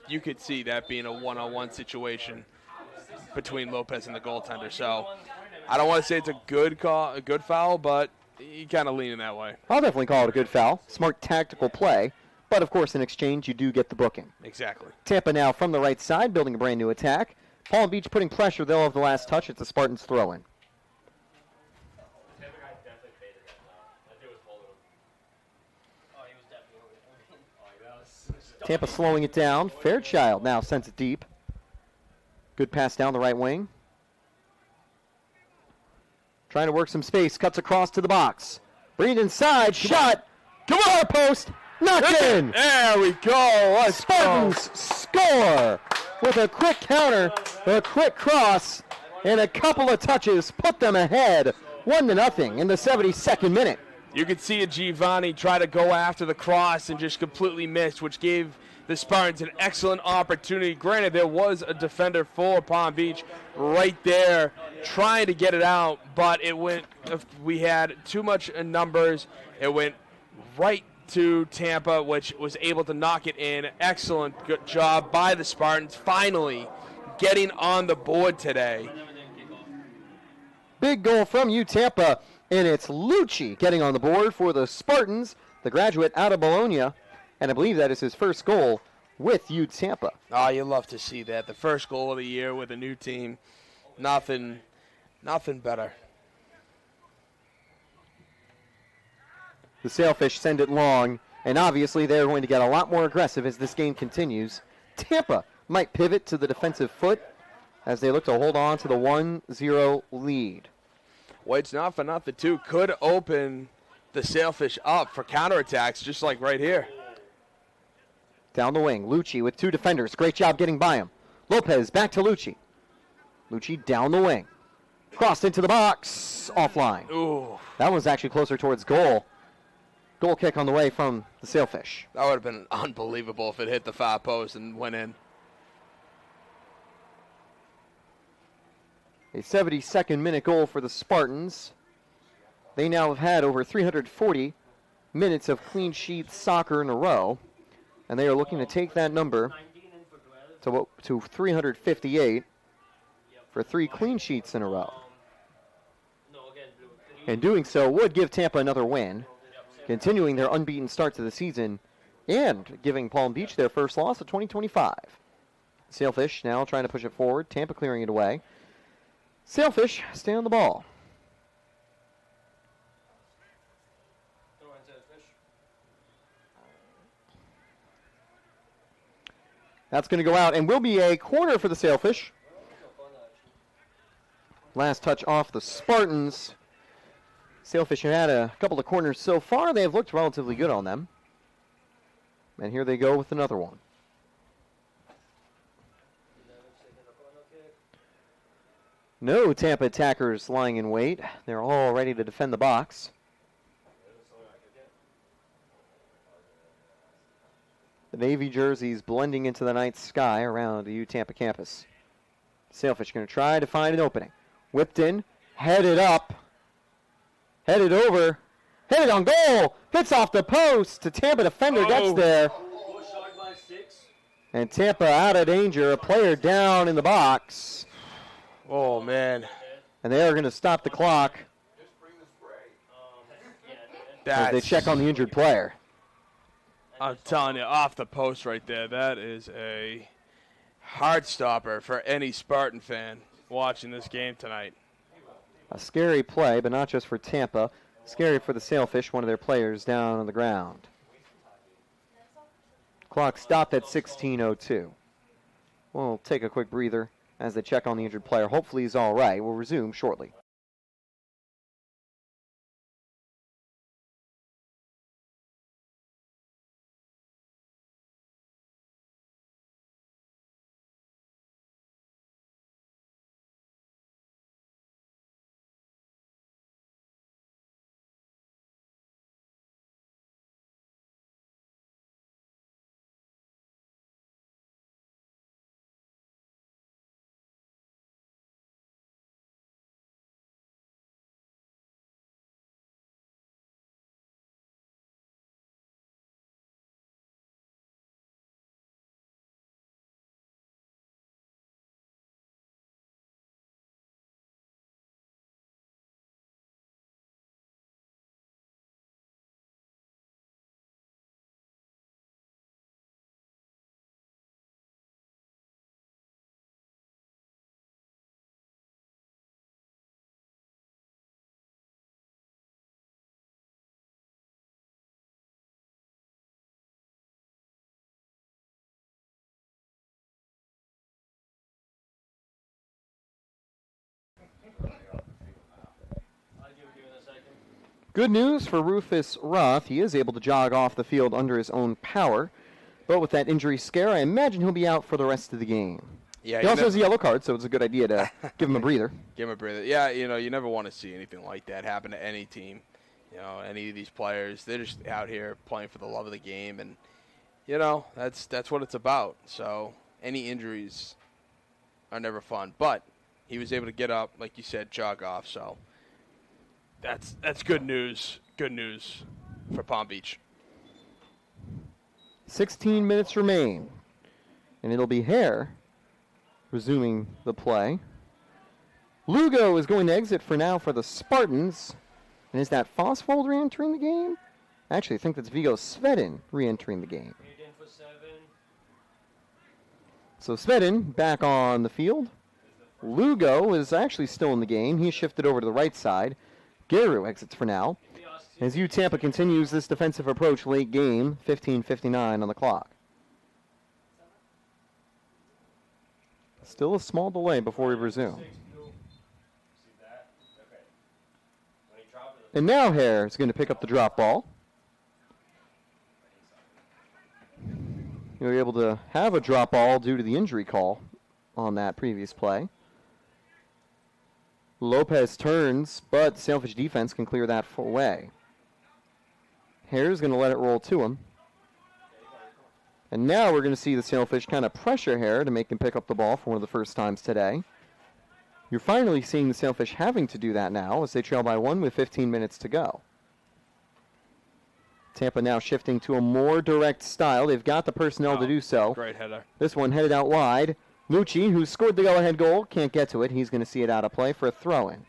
You could see that being a one-on-one situation between Lopez and the goaltender. So I don't want to say it's a good call, a good foul, but you kind of leaning that way. I'll definitely call it a good foul. Smart tactical play. But, of course, in exchange, you do get the booking. Exactly. Tampa now from the right side, building a brand new attack. Palm Beach putting pressure. They'll have the last touch. It's the Spartans throw-in. Tampa slowing it down. Fairchild now sends it deep. Good pass down the right wing. Trying to work some space. Cuts across to the box. Bring it inside. Shot. Come on, post. Knocked in. There we go. Let's Spartans score with a quick counter, a quick cross, and a couple of touches put them ahead 1-0 in the 72nd minute. You could see a Giovanni try to go after the cross and just completely miss, which gave the Spartans an excellent opportunity. Granted, there was a defender for Palm Beach right there trying to get it out, but it went. We had too much in numbers. It went right to Tampa, which was able to knock it in. Excellent good job by the Spartans, finally getting on the board today. Big goal from you, Tampa, and it's Lucci getting on the board for the Spartans, the graduate out of Bologna, and I believe that is his first goal with you, Tampa. Oh, you love to see that. The first goal of the year with a new team. Nothing better. The Sailfish send it long, and obviously they're going to get a lot more aggressive as this game continues. Tampa might pivot to the defensive foot as they look to hold on to the 1-0 lead. Well, it's not for nothing, too. Could open the Sailfish up for counterattacks, just like right here. Down the wing, Lucci with two defenders. Great job getting by him. Lopez back to Lucci. Lucci down the wing. Crossed into the box. Offline. Ooh. That was actually closer towards goal. Goal kick on the way from the Sailfish. That would have been unbelievable if it hit the far post and went in. A 72nd minute goal for the Spartans. They now have had over 340 minutes of clean sheet soccer in a row, and they are looking to take that number to 358 for 3 clean sheets in a row. And doing so would give Tampa another win, continuing their unbeaten start to the season and giving Palm Beach their first loss of 2025. Sailfish now trying to push it forward. Tampa clearing it away. Sailfish stay on the ball. That's going to go out and will be a corner for the Sailfish. Last touch off the Spartans. Sailfish have had a couple of corners so far. They have looked relatively good on them. And here they go with another one. No Tampa attackers lying in wait. They're all ready to defend the box. The navy jerseys blending into the night sky around the Tampa campus. Sailfish going to try to find an opening. Whipped in, headed up, headed over, headed on goal. Hits off the post. The Tampa defender gets there. And Tampa out of danger. A player down in the box. Oh, man. And they are going to stop the clock as they check on the injured player. I'm telling you, off the post right there, that is a heart stopper for any Spartan fan watching this game tonight. A scary play, but not just for Tampa. Scary for the Sailfish, one of their players down on the ground. Clock stopped at 16:02. We'll take a quick breather as they check on the injured player. Hopefully he's all right. We'll resume shortly. Good news for Rufus Roth. He is able to jog off the field under his own power. But with that injury scare, I imagine he'll be out for the rest of the game. Yeah, He also has a yellow card, so it's a good idea to give him a breather. Give him a breather. Yeah, you never want to see anything like that happen to any team. Any of these players, they're just out here playing for the love of the game, and that's what it's about. So any injuries are never fun. But he was able to get up, like you said, jog off. So that's good news. Good news for Palm Beach. 16 minutes remain, and it'll be Hare resuming the play. Lugo is going to exit for now for the Spartans. And is that Fosfold re-entering the game? I actually think that's Vigo Svedin re-entering the game. For 7. So Svedin back on the field. Lugo is actually still in the game. He's shifted over to the right side. Geru exits for now. As Tampa continues this defensive approach late game, 15:59 on the clock. Still a small delay before we resume. And now Hare is going to pick up the drop ball. You're able to have a drop ball due to the injury call on that previous play. Lopez turns, but Sailfish defense can clear that away. Hare's going to let it roll to him. And now we're going to see the Sailfish kind of pressure Hare to make him pick up the ball for one of the first times today. You're finally seeing the Sailfish having to do that now as they trail by 1 with 15 minutes to go. Tampa now shifting to a more direct style. They've got the personnel to do so. Great header. This one headed out wide. Lucci, who scored the go-ahead goal, can't get to it. He's going to see it out of play for a throw-in.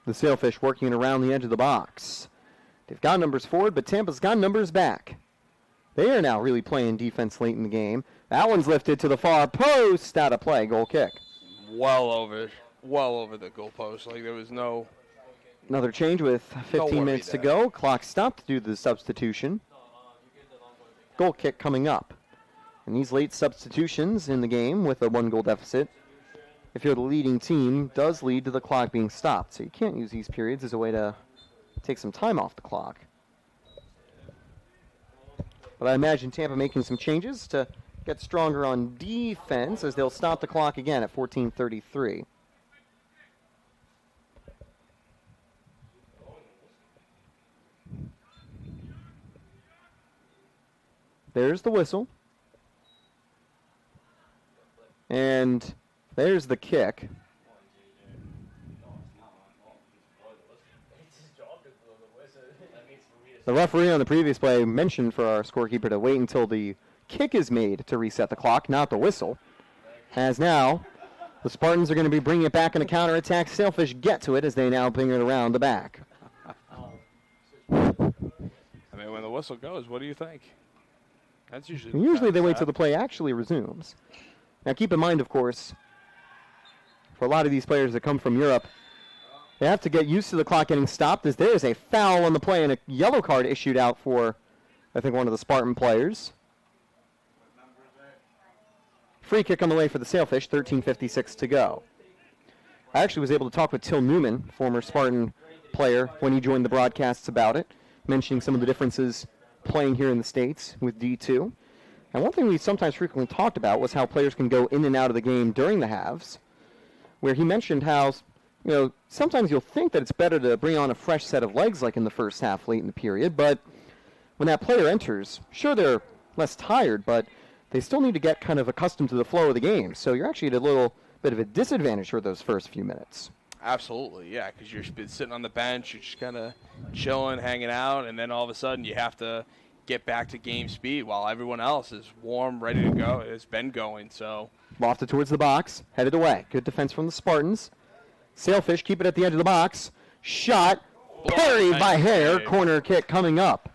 The Sailfish working around the edge of the box. They've got numbers forward, but Tampa's got numbers back. They are now really playing defense late in the game. That one's lifted to the far post, out of play, goal kick. Well over the goalpost. Like there was no. Another change with 15 minutes to go. Clock stopped due to the substitution. Goal kick coming up. And these late substitutions in the game with a 1-goal deficit, if you're the leading team, does lead to the clock being stopped. So you can't use these periods as a way to take some time off the clock. But I imagine Tampa making some changes to get stronger on defense as they'll stop the clock again at 14:33. There's the whistle. And there's the kick. The referee on the previous play mentioned for our scorekeeper to wait until the kick is made to reset the clock, not the whistle. As now, the Spartans are going to be bringing it back in a counterattack. Sailfish get to it as they now bring it around the back. I mean, when the whistle goes, what do you think? That's usually. Usually they wait till the play actually resumes. Now keep in mind, of course, for a lot of these players that come from Europe, they have to get used to the clock getting stopped as there is a foul on the play and a yellow card issued out for, I think, one of the Spartan players. Free kick on the way for the Sailfish, 13:56 to go. I actually was able to talk with Till Newman, former Spartan player, when he joined the broadcasts about it, mentioning some of the differences playing here in the States with D2. And one thing we sometimes frequently talked about was how players can go in and out of the game during the halves, where he mentioned how, sometimes you'll think that it's better to bring on a fresh set of legs like in the first half late in the period, but when that player enters, sure, they're less tired, but they still need to get kind of accustomed to the flow of the game. So you're actually at a little bit of a disadvantage for those first few minutes. Absolutely, yeah, because you're been sitting on the bench, you're just kind of chilling, hanging out, and then all of a sudden you have to get back to game speed while everyone else is warm, ready to go. It's been going, so. Lofted towards the box, headed away. Good defense from the Spartans. Sailfish keep it at the edge of the box. Shot, parried by Hare. Corner kick coming up.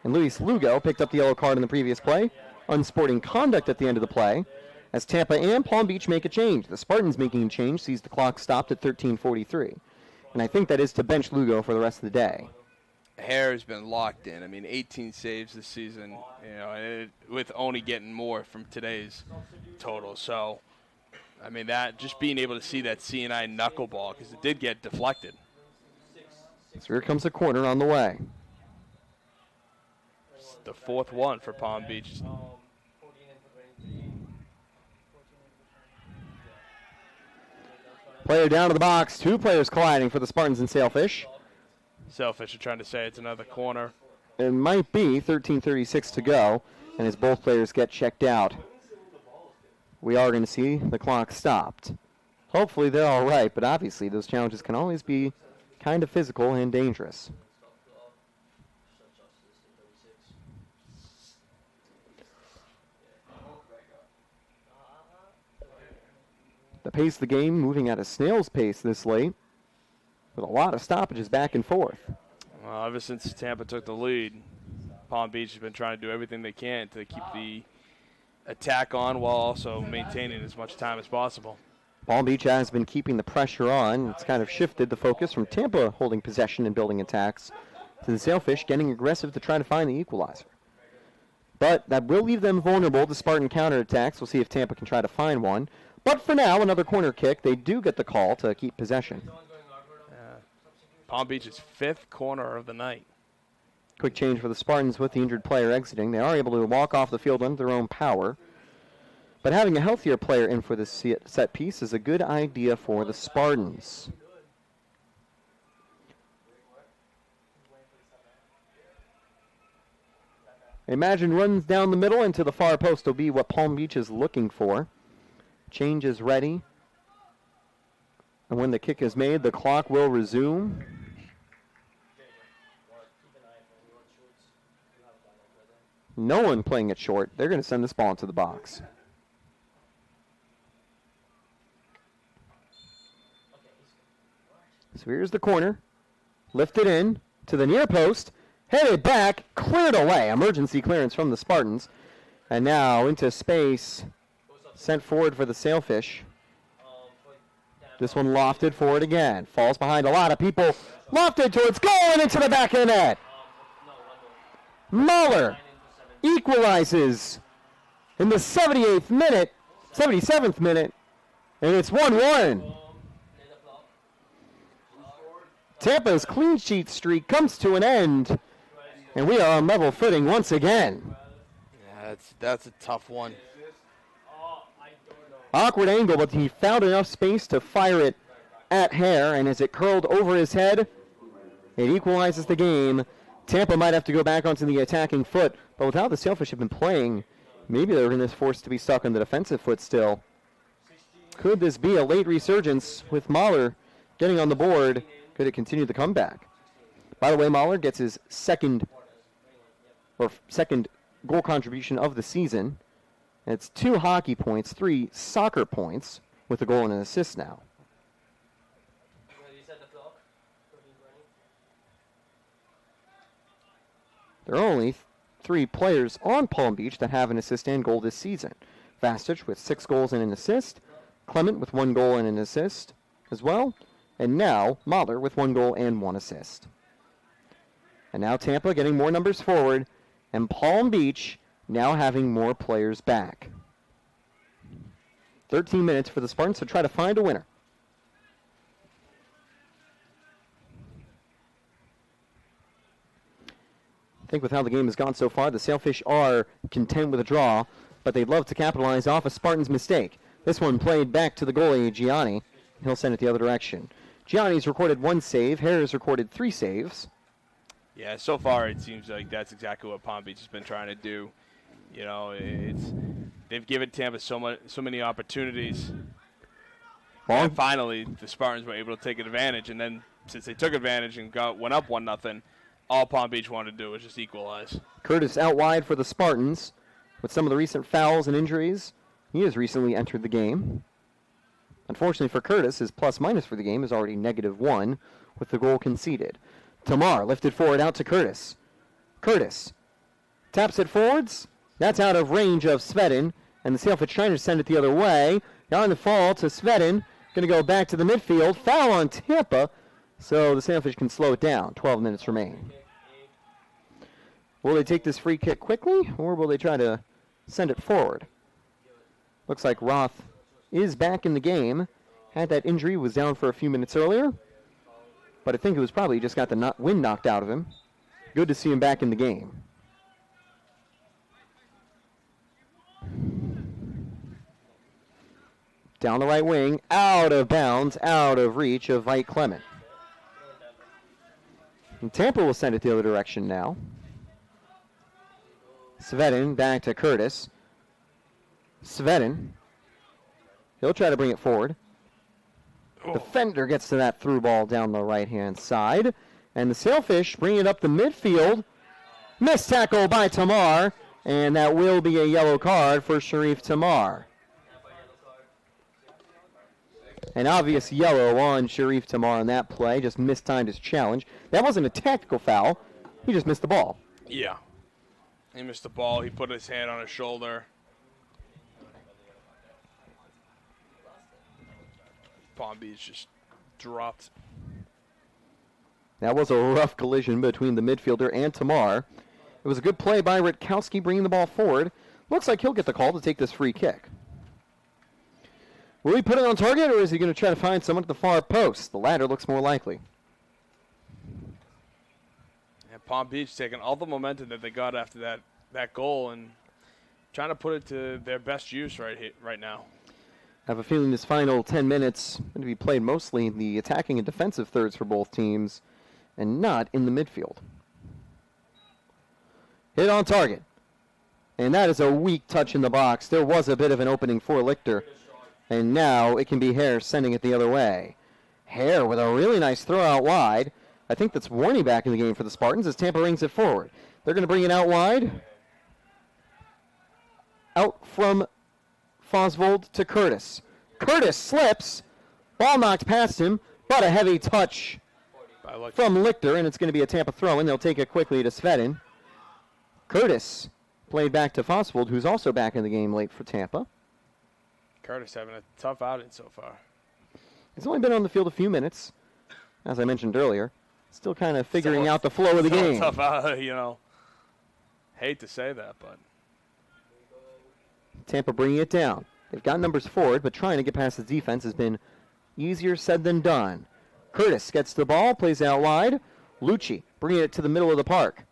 And Luis Lugo picked up the yellow card in the previous play unsporting conduct at the end of the play, as Tampa and Palm Beach make a change. The Spartans making a change sees the clock stopped at 13:43. And I think that is to bench Lugo for the rest of the day. Hare has been locked in. I mean, 18 saves this season, with only getting more from today's total. So, I mean, that just being able to see that CNI knuckleball, because it did get deflected. So here comes a corner on the way. It's the fourth one for Palm Beach. Player down to the box. Two players colliding for the Spartans and Sailfish. Sailfish are trying to say it's another corner. It might be 13:36 to go, and as both players get checked out, we are going to see the clock stopped. Hopefully they're all right, but obviously those challenges can always be kind of physical and dangerous. The pace of the game moving at a snail's pace this late, with a lot of stoppages back and forth. Well, ever since Tampa took the lead, Palm Beach has been trying to do everything they can to keep the attack on while also maintaining as much time as possible. Palm Beach has been keeping the pressure on. It's kind of shifted the focus from Tampa holding possession and building attacks to the Sailfish getting aggressive to try to find the equalizer. But that will leave them vulnerable to Spartan counterattacks. We'll see if Tampa can try to find one. But for now, another corner kick. They do get the call to keep possession. Palm Beach's fifth corner of the night. Quick change for the Spartans with the injured player exiting. They are able to walk off the field under their own power. But having a healthier player in for this set piece is a good idea for the Spartans. Imagine runs down the middle into the far post will be what Palm Beach is looking for. Change is ready. And when the kick is made, the clock will resume. No one playing it short. They're going to send this ball into the box. So here's the corner. Lifted in to the near post. Headed back. Cleared away. Emergency clearance from the Spartans. And now into space. Sent forward for the Sailfish. This one lofted forward again. Falls behind a lot of people. Lofted towards goal and into the back of the net. Mahler equalizes in the 78th minute, 77th minute, and it's 1-1. Tampa's clean sheet streak comes to an end, and we are on level footing once again. Yeah, that's a tough one. Awkward angle, but he found enough space to fire it at Hare, and as it curled over his head, it equalizes the game. Tampa might have to go back onto the attacking foot, but with how the Sailfish have been playing, maybe they're going to be forced to be stuck on the defensive foot still. Could this be a late resurgence with Mahler getting on the board? Could it continue the comeback? By the way, Mahler gets his second goal contribution of the season. It's 2 hockey points, 3 soccer points, with a goal and an assist now. There are only 3 players on Palm Beach that have an assist and goal this season. Vastich with 6 goals and an assist. Clement with 1 goal and an assist as well. And now Mahler with 1 goal and 1 assist. And now Tampa getting more numbers forward. And Palm Beach now having more players back. 13 minutes for the Spartans to try to find a winner. I think with how the game has gone so far, the Sailfish are content with a draw, but they'd love to capitalize off a Spartans mistake. This one played back to the goalie, Gianni. He'll send it the other direction. Gianni's recorded 1 save. Harris recorded 3 saves. Yeah, so far it seems like that's exactly what Palm Beach has been trying to do. You know, they've given Tampa so many opportunities. And finally, the Spartans were able to take advantage, and then since they took advantage and went up 1-0, all Palm Beach wanted to do was just equalize. Curtis out wide for the Spartans. With some of the recent fouls and injuries, he has recently entered the game. Unfortunately for Curtis, his plus-minus for the game is already -1 with the goal conceded. Tamar lifted forward out to Curtis. Curtis taps it forwards. That's out of range of Svedin. And the Sailfish trying to send it the other way. On the fall to Svedin. Going to go back to the midfield. Foul on Tampa. So the Sailfish can slow it down. 12 minutes remain. Will they take this free kick quickly, or will they try to send it forward? Looks like Roth is back in the game. Had that injury, was down for a few minutes earlier. But I think it was probably just got the wind knocked out of him. Good to see him back in the game. Down the right wing, out of bounds, out of reach of Vite Clement. And Tampa will send it the other direction now. Svedin back to Curtis. Svedin. He'll try to bring it forward. Defender gets to that through ball down the right-hand side. And the Sailfish bring it up the midfield. Missed tackle by Tamar. And that will be a yellow card for Sharif Tamar. An obvious yellow on Sharif Tamar on that play. Just mistimed his challenge. That wasn't a tactical foul. He just missed the ball. Yeah. He missed the ball. He put his hand on his shoulder. Palm Beach just dropped. That was a rough collision between the midfielder and Tamar. It was a good play by Rutkowski bringing the ball forward. Looks like he'll get the call to take this free kick. Will he put it on target, or is he going to try to find someone at the far post? The latter looks more likely. And Palm Beach taking all the momentum that they got after that goal and trying to put it to their best use right now. I have a feeling this final 10 minutes going to be played mostly in the attacking and defensive thirds for both teams and not in the midfield. Hit on target. And that is a weak touch in the box. There was a bit of an opening for Lichter. And now it can be Hare sending it the other way. Hare with a really nice throw out wide. I think that's Warney back in the game for the Spartans as Tampa rings it forward. They're going to bring it out wide. Out from Fosvold to Curtis. Curtis slips. Ball knocked past him, but a heavy touch from Lichter, and it's going to be a Tampa throw, and they'll take it quickly to Svedin. Curtis played back to Fosvold, who's also back in the game late for Tampa. Curtis having a tough outing so far. He's only been on the field a few minutes, as I mentioned earlier. Still kind of figuring out the flow of the game. Tough out, Hate to say that, but Tampa bringing it down. They've got numbers forward, but trying to get past the defense has been easier said than done. Curtis gets the ball, plays out wide. Lucci bringing it to the middle of the park.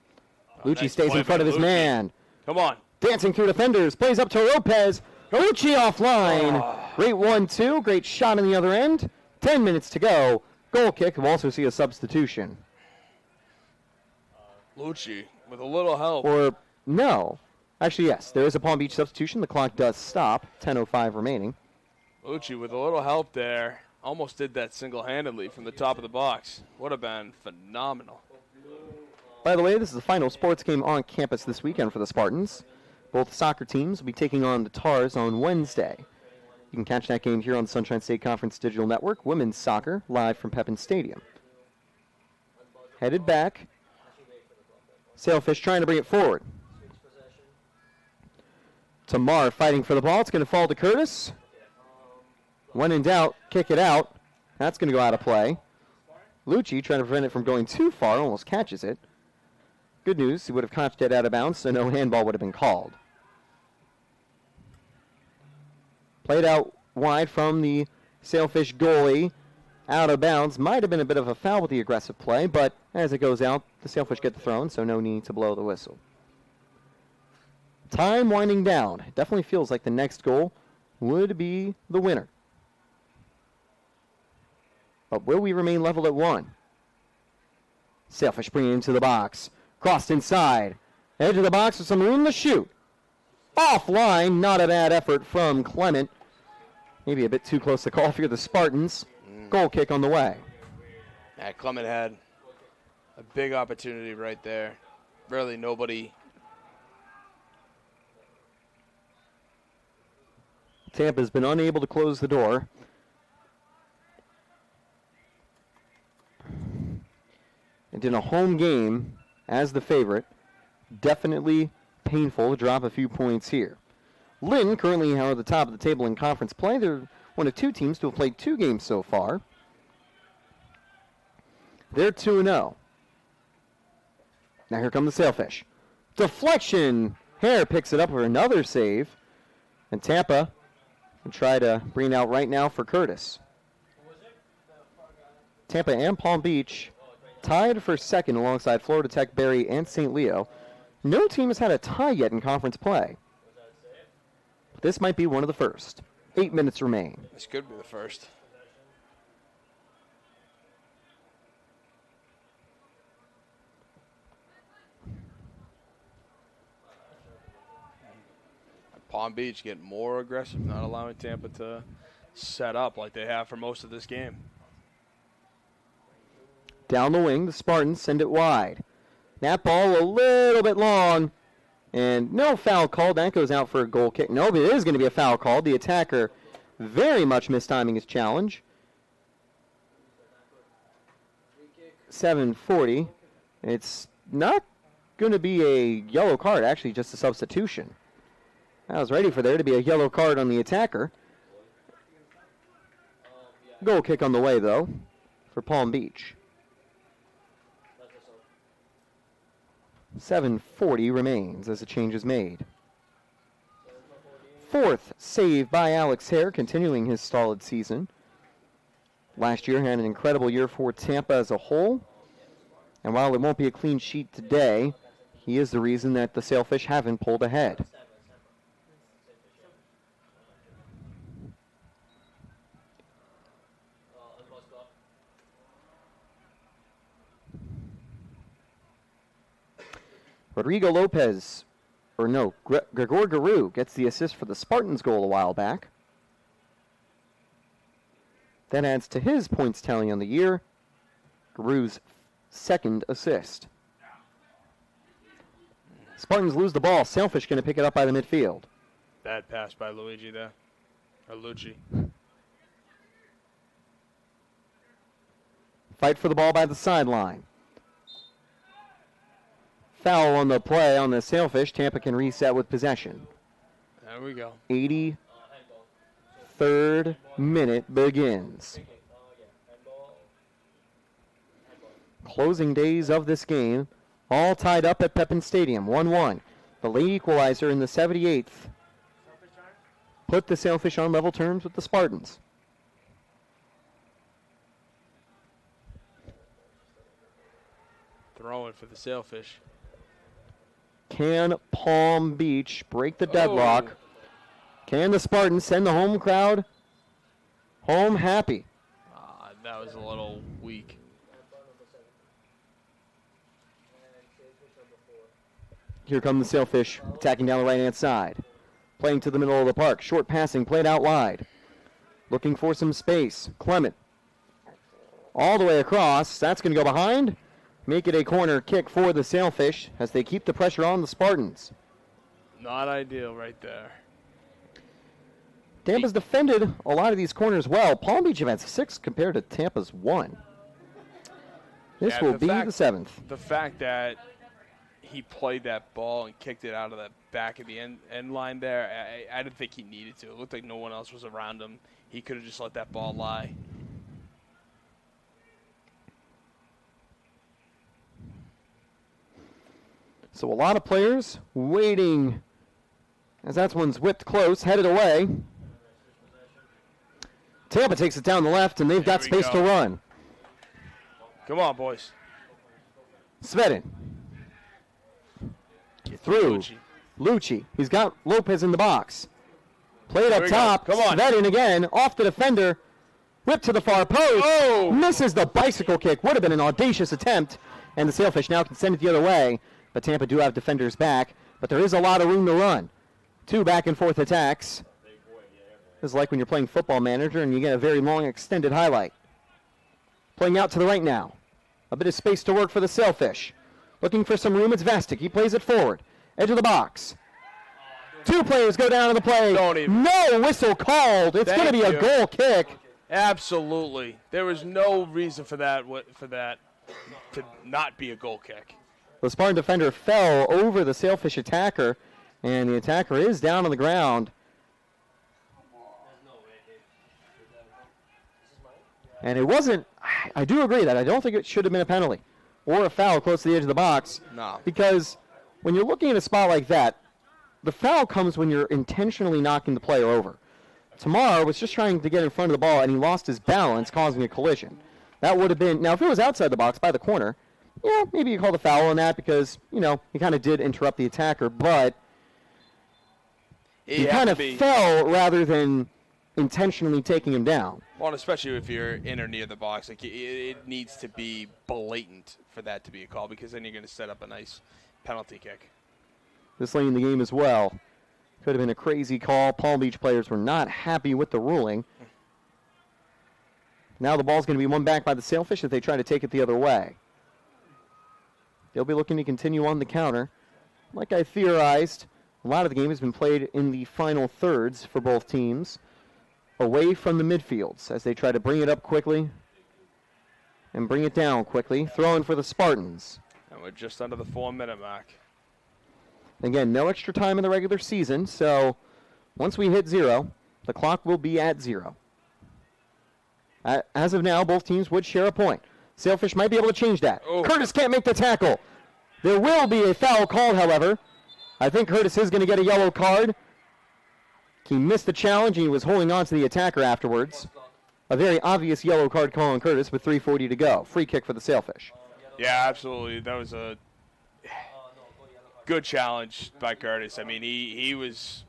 Lucci nice stays in front of his man. Come on. Dancing through defenders, plays up to Lopez. Lucci offline. Great 1-2, great shot on the other end. 10 minutes to go. Goal kick. We'll also see a substitution. Lucci with a little help. Or no. Actually, yes, there is a Palm Beach substitution. The clock does stop. 10:05 remaining. Lucci with a little help there. Almost did that single-handedly from the top of the box. Would have been phenomenal. By the way, this is the final sports game on campus this weekend for the Spartans. Both soccer teams will be taking on the Tars on Wednesday. You can catch that game here on the Sunshine State Conference Digital Network. Women's soccer, live from Pepin Stadium. Headed back. Sailfish trying to bring it forward. Tamar fighting for the ball. It's going to fall to Curtis. When in doubt, kick it out. That's going to go out of play. Lucci trying to prevent it from going too far. Almost catches it. Good news, he would have caught it out of bounds, so no handball would have been called. Played out wide from the Sailfish goalie. Out of bounds. Might have been a bit of a foul with the aggressive play, but as it goes out, the Sailfish get the throw, so no need to blow the whistle. Time winding down. It definitely feels like the next goal would be the winner. But will we remain level at 1? Sailfish bringing it into the box. Crossed inside. Edge of the box with some room to shoot. Offline. Not a bad effort from Clement. Maybe a bit too close to call if you're the Spartans. Goal kick on the way. Yeah, Clement had a big opportunity right there. Really nobody. Tampa's been unable to close the door. And in a home game, as the favorite, definitely painful to drop a few points here. Lynn currently are at the top of the table in conference play. They're one of 2 teams to have played 2 games so far. They're 2-0. Now here come the Sailfish. Deflection. Hare picks it up for another save. And Tampa will try to bring it out right now for Curtis. Tampa and Palm Beach tied for second alongside Florida Tech, Berry, and St. Leo. No team has had a tie yet in conference play. But this might be one of the first. 8 minutes remain. This could be the first. Palm Beach getting more aggressive, not allowing Tampa to set up like they have for most of this game. Down the wing, the Spartans send it wide. That ball a little bit long, and no foul called. That goes out for a goal kick. No, but it is going to be a foul called. The attacker very much mistiming his challenge. 7:40. It's not going to be a yellow card, actually just a substitution. I was ready for there to be a yellow card on the attacker. Goal kick on the way, though, for Palm Beach. 7:40 remains as a change is made. 4th save by Alex Hare, continuing his stolid season. Last year had an incredible year for Tampa as a whole. And while it won't be a clean sheet today, he is the reason that the Sailfish haven't pulled ahead. Rodrigo Lopez, Gregor Garu gets the assist for the Spartans goal a while back. That adds to his points tally on the year. Garu's 2nd assist. Spartans lose the ball. Sailfish going to pick it up by the midfield. Bad pass by Luigi there. Or Lucci. Fight for the ball by the sideline. Foul on the play on the Sailfish. Tampa can reset with possession. There we go. 83rd minute begins. Closing days of this game, all tied up at Pepin Stadium, 1-1. The late equalizer in the 78th put the Sailfish on level terms with the Spartans. Throwing for the Sailfish. Can Palm Beach break the deadlock? Oh. Can the Spartans send the home crowd home happy? That was a little weak. Here come the Sailfish attacking down the right-hand side. Playing to the middle of the park. Short passing played out wide. Looking for some space. Clement. All the way across. That's going to go behind. Make it a corner kick for the Sailfish as they keep the pressure on the Spartans. Not ideal right there. Tampa's defended a lot of these corners well. Palm Beach have had 6 compared to Tampa's 1. This will be the 7th. The fact that he played that ball and kicked it out of the back of the end line there, I didn't think he needed to. It looked like no one else was around him. He could have just let that ball lie. So a lot of players waiting as that one's whipped close, headed away. Tampa takes it down the left, and they've got space to run. Come on, boys. Svedin. Through. Lucci. He's got Lopez in the box. Played up top. Come on. Svedin again. Off the defender. Whipped to the far post. Oh! Misses the bicycle kick. Would have been an audacious attempt. And the Sailfish now can send it the other way. But Tampa do have defenders back. But there is a lot of room to run. 2 back and forth attacks. This is like when you're playing Football Manager and you get a very long extended highlight. Playing out to the right now. A bit of space to work for the Sailfish. Looking for some room, it's Vastic. He plays it forward. Edge of the box. 2 players go down to the play. No whistle called. It's going to be a goal kick. Absolutely. There was no reason for that to not be a goal kick. The Spartan defender fell over the Sailfish attacker, and the attacker is down on the ground. And it wasn't, I do agree that I don't think it should have been a penalty or a foul close to the edge of the box. No. Because when you're looking at a spot like that, the foul comes when you're intentionally knocking the player over. Tamar was just trying to get in front of the ball, and he lost his balance, causing a collision. That would have been, now if it was outside the box by the corner, yeah, maybe you call the foul on that because, you know, he kind of did interrupt the attacker, but he kind of fell rather than intentionally taking him down. Well, especially if you're in or near the box, like it needs to be blatant for that to be a call, because then you're going to set up a nice penalty kick. This late in the game as well. Could have been a crazy call. Palm Beach players were not happy with the ruling. Now the ball's going to be won back by the Sailfish if they try to take it the other way. They'll be looking to continue on the counter. Like I theorized, a lot of the game has been played in the final thirds for both teams, away from the midfields as they try to bring it up quickly and bring it down quickly. Throwing for the Spartans. And we're just under the 4-minute mark. Again, no extra time in the regular season, so once we hit 0, the clock will be at 0. As of now, both teams would share a point. Sailfish might be able to change that. Oh. Curtis can't make the tackle. There will be a foul called, however. I think Curtis is going to get a yellow card. He missed the challenge, and he was holding on to the attacker afterwards. A very obvious yellow card call on Curtis with 3:40 to go. Free kick for the Sailfish. Yeah, absolutely. That was a good challenge by Curtis. I mean, he was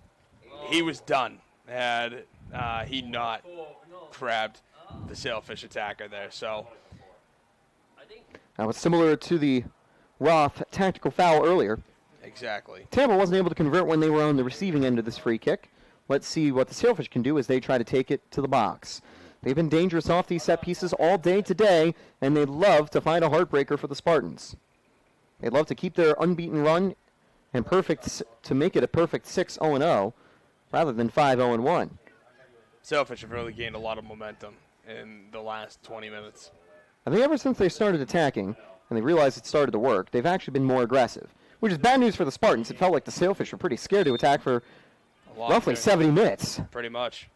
done had he not grabbed the Sailfish attacker there. So that was similar to the Roth tactical foul earlier. exactly. Tampa wasn't able to convert when they were on the receiving end of this free kick. Let's see what the Sailfish can do as they try to take it to the box. They've been dangerous off these set pieces all day today, and they'd love to find a heartbreaker for the Spartans. They'd love to keep their unbeaten run and to make it a perfect 6-0-0 rather than 5-0-1. Sailfish have really gained a lot of momentum in the last 20 minutes. I think ever since they started attacking and they realized it started to work, they've actually been more aggressive, which is bad news for the Spartans. It felt like the Sailfish were pretty scared to attack for roughly 70 minutes. Pretty much.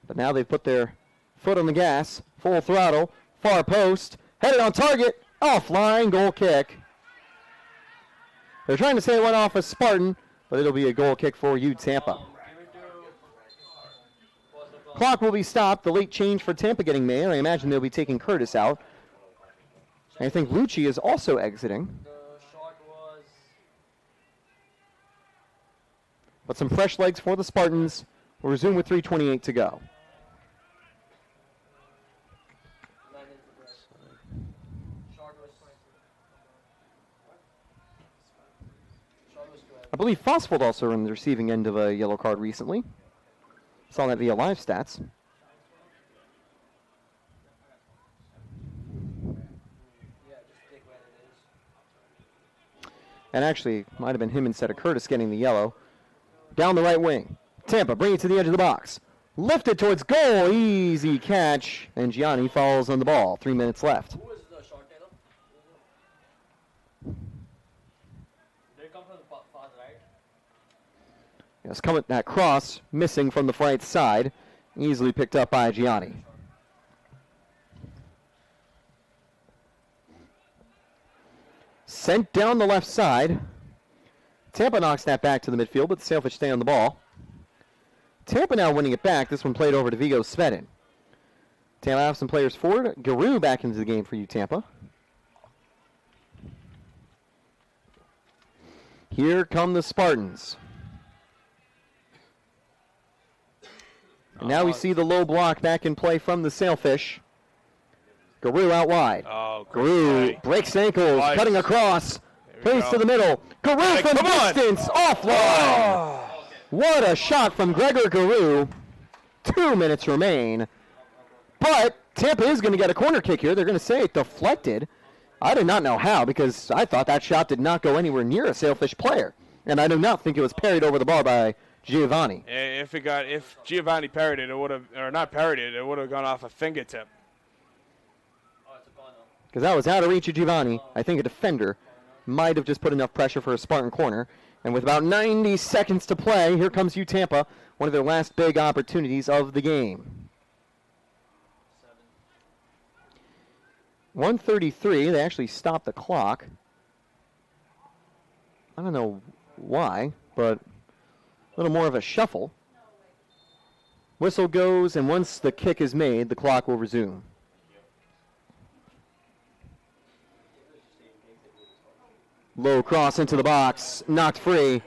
But now they've put their foot on the gas, full throttle, far post, headed on target, flying goal kick. They're trying to say it went off a Spartan, but it'll be a goal kick for you, Tampa. Clock will be stopped. The late change for Tampa getting made. I imagine they'll be taking Curtis out. I think Lucci is also exiting. But some fresh legs for the Spartans. We'll resume with 3:28 to go. I believe Fosfold also on the receiving end of a yellow card recently. Saw that via live stats. And actually, might have been him instead of Curtis getting the yellow. Down the right wing. Tampa bring it to the edge of the box. Lifted towards goal. Easy catch. And Gianni falls on the ball. 3 minutes left. Who is the short tailor? They come from the far right. Yes, coming that cross, missing from the right side. Easily picked up by Gianni. Sent down the left side. Tampa knocks that back to the midfield, but the Sailfish stay on the ball. Tampa now winning it back. This one played over to Vigo Svedin. Tampa have some players forward. Guru back into the game for you, Tampa. Here come the Spartans. And now we see the low block back in play from the Sailfish. Guru out wide. Oh, Guru breaks ankles, Nice. cutting across. Plays to the middle. Guru from come on. distance, offline. What a shot from Gregor Guru. 2 minutes remain. But Tampa is going to get a corner kick here. They're going to say it deflected. I do not know how, because I thought that shot did not go anywhere near a Sailfish player. And I do not think it was parried over the bar by Giovanni. If Giovanni parried it, it would have, or not parried it, it would have gone off a fingertip. Oh, it's a corner. Because that was out of reach of Giovanni. I think a defender might have just put enough pressure for a Spartan corner. And with about 90 seconds to play, here comes U Tampa, one of their last big opportunities of the game. 1:33, they actually stopped the clock. I don't know why, but a little more of a shuffle. Whistle goes, and once the kick is made, the clock will resume. Low cross into the box, knocked free.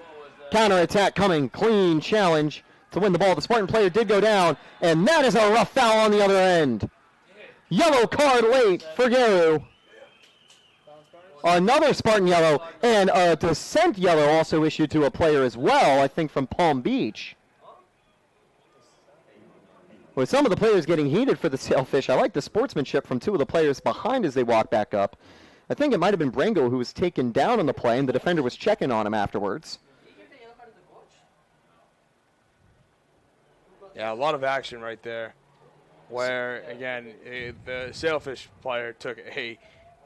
Counter-attack coming, clean challenge to win the ball. The Spartan player did go down, and that is a rough foul on the other end. Yellow card late for Garu. Another Spartan yellow, and a dissent yellow also issued to a player as well, I think from Palm Beach. With some of the players getting heated for the Sailfish, I like the sportsmanship from two of the players behind as they walk back up. I think it might have been Brango who was taken down on the play, and the defender was checking on him afterwards. Yeah, a lot of action right there. Where, again, the Sailfish player took a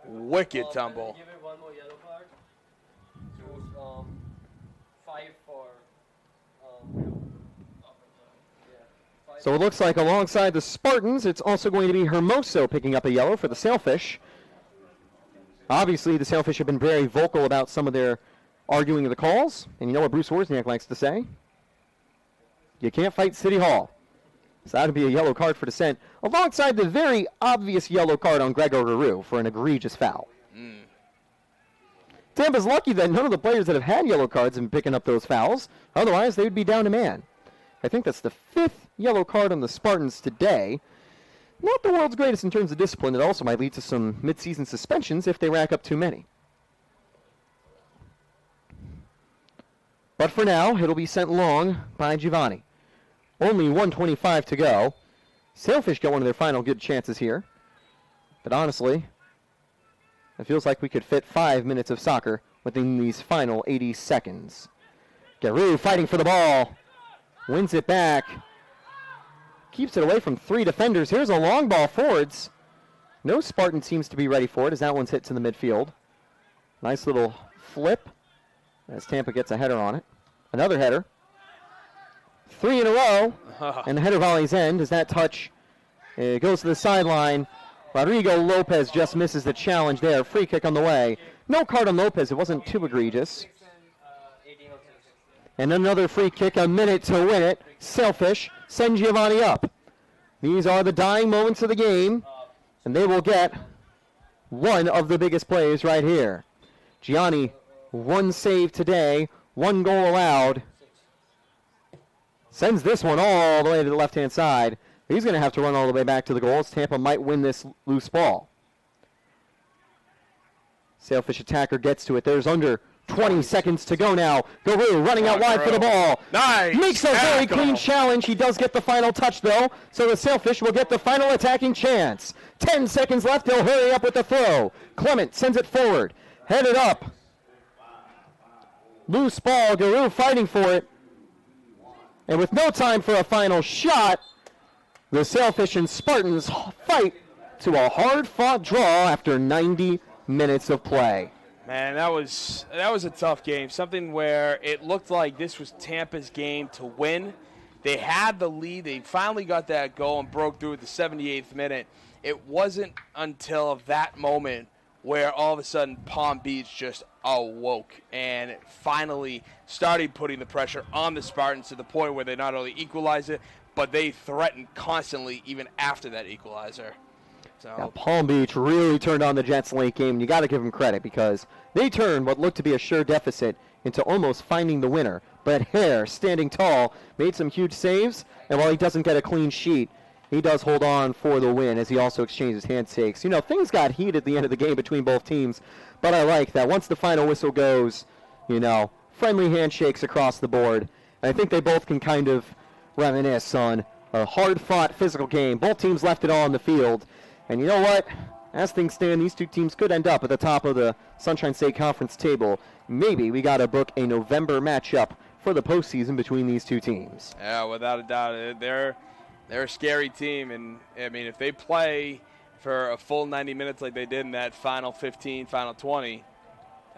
wicked tumble. Give it one more yellow card. So, 5 for. So it looks like alongside the Spartans, it's also going to be Hermoso picking up a yellow for the Sailfish. Obviously, the Sailfish have been very vocal about some of their arguing of the calls. And you know what Bruce Wozniak likes to say? You can't fight City Hall. So that would be a yellow card for dissent, alongside the very obvious yellow card on Gregor Garu for an egregious foul. Tampa's lucky that none of the players that have had yellow cards have been picking up those fouls. Otherwise, they would be down a man. I think that's the 5th yellow card on the Spartans today. Not the world's greatest in terms of discipline. It also might lead to some mid-season suspensions if they rack up too many. But for now, it'll be sent long by Giovanni. Only 1:25 to go. Sailfish got one of their final good chances here. But honestly, it feels like we could fit 5 minutes of soccer within these final 80 seconds. Garu fighting for the ball. Wins it back. Keeps it away from 3 defenders. Here's a long ball forwards. No Spartan seems to be ready for it as that one's hit to the midfield. Nice little flip as Tampa gets a header on it. Another header. 3 in a row. And the header volley's end as that touch goes to the sideline. Rodrigo Lopez just misses the challenge there. Free kick on the way. No card on Lopez. It wasn't too egregious. And another free kick, a minute to win it. Sailfish send Giovanni up. These are the dying moments of the game, and they will get one of the biggest plays right here. Gianni, 1 save today, 1 goal allowed. Sends this one all the way to the left-hand side. He's going to have to run all the way back to the goals. Tampa might win this loose ball. Sailfish attacker gets to it. There's under 20 seconds to go now. Garu running out wide for the ball. Nice. Makes a very clean challenge. He does get the final touch, though, so the Sailfish will get the final attacking chance. 10 seconds left. They'll hurry up with the throw. Clement sends it forward. Headed up. Loose ball. Garu fighting for it. And with no time for a final shot, the Sailfish and Spartans fight to a hard-fought draw after 90 minutes of play. Man, that was a tough game. Something where it looked like this was Tampa's game to win. They had the lead. They finally got that goal and broke through at the 78th minute. It wasn't until that moment where all of a sudden Palm Beach just awoke and finally started putting the pressure on the Spartans to the point where they not only equalized it, but they threatened constantly even after that equalizer. So yeah, Palm Beach really turned on the Jets late game. You got to give them credit because they turned what looked to be a sure deficit into almost finding the winner. But Hare, standing tall, made some huge saves, and while he doesn't get a clean sheet, he does hold on for the win as he also exchanges handshakes. You know, things got heated at the end of the game between both teams, but I like that. Once the final whistle goes, you know, friendly handshakes across the board. And I think they both can kind of reminisce on a hard-fought physical game. Both teams left it all on the field. And you know what? As things stand, these two teams could end up at the top of the Sunshine State Conference table. Maybe we got to book a November matchup for the postseason between these two teams. Yeah, without a doubt. They're a scary team. And, I mean, if they play for a full 90 minutes like they did in that final 15, final 20,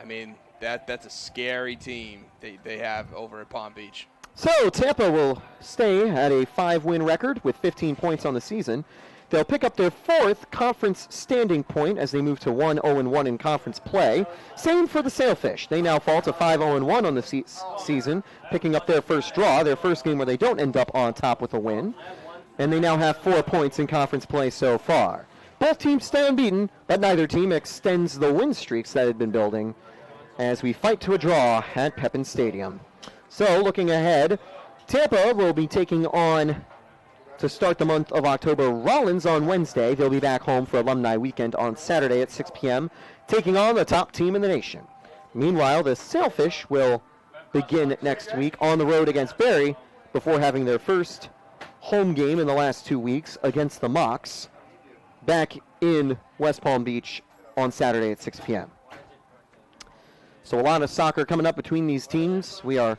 I mean, that's a scary team they have over at Palm Beach. So Tampa will stay at a 5-win record with 15 points on the season. They'll pick up their 4th conference standing point as they move to 1-0-1 in conference play. Same for the Sailfish. They now fall to 5-0-1 on the season, picking up their first draw, their first game where they don't end up on top with a win. And they now have 4 points in conference play so far. Both teams stay unbeaten, but neither team extends the win streaks that had been building as we fight to a draw at Pepin Stadium. So looking ahead, Tampa will be taking on, to start the month of October, Rollins on Wednesday. They'll be back home for Alumni Weekend on Saturday at 6 p.m., taking on the top team in the nation. Meanwhile, the Sailfish will begin next week on the road against Barry before having their first home game in the last 2 weeks against the Mocs back in West Palm Beach on Saturday at 6 p.m. So a lot of soccer coming up between these teams. We are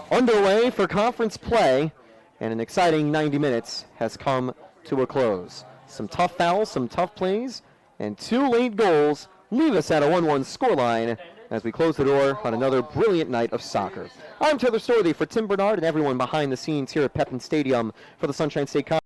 underway for conference play, and an exciting 90 minutes has come to a close. Some tough fouls, some tough plays, and 2 late goals leave us at a 1-1 scoreline as we close the door on another brilliant night of soccer. I'm Taylor Storthy for Tim Bernard and everyone behind the scenes here at Pepin Stadium for the Sunshine State Conference.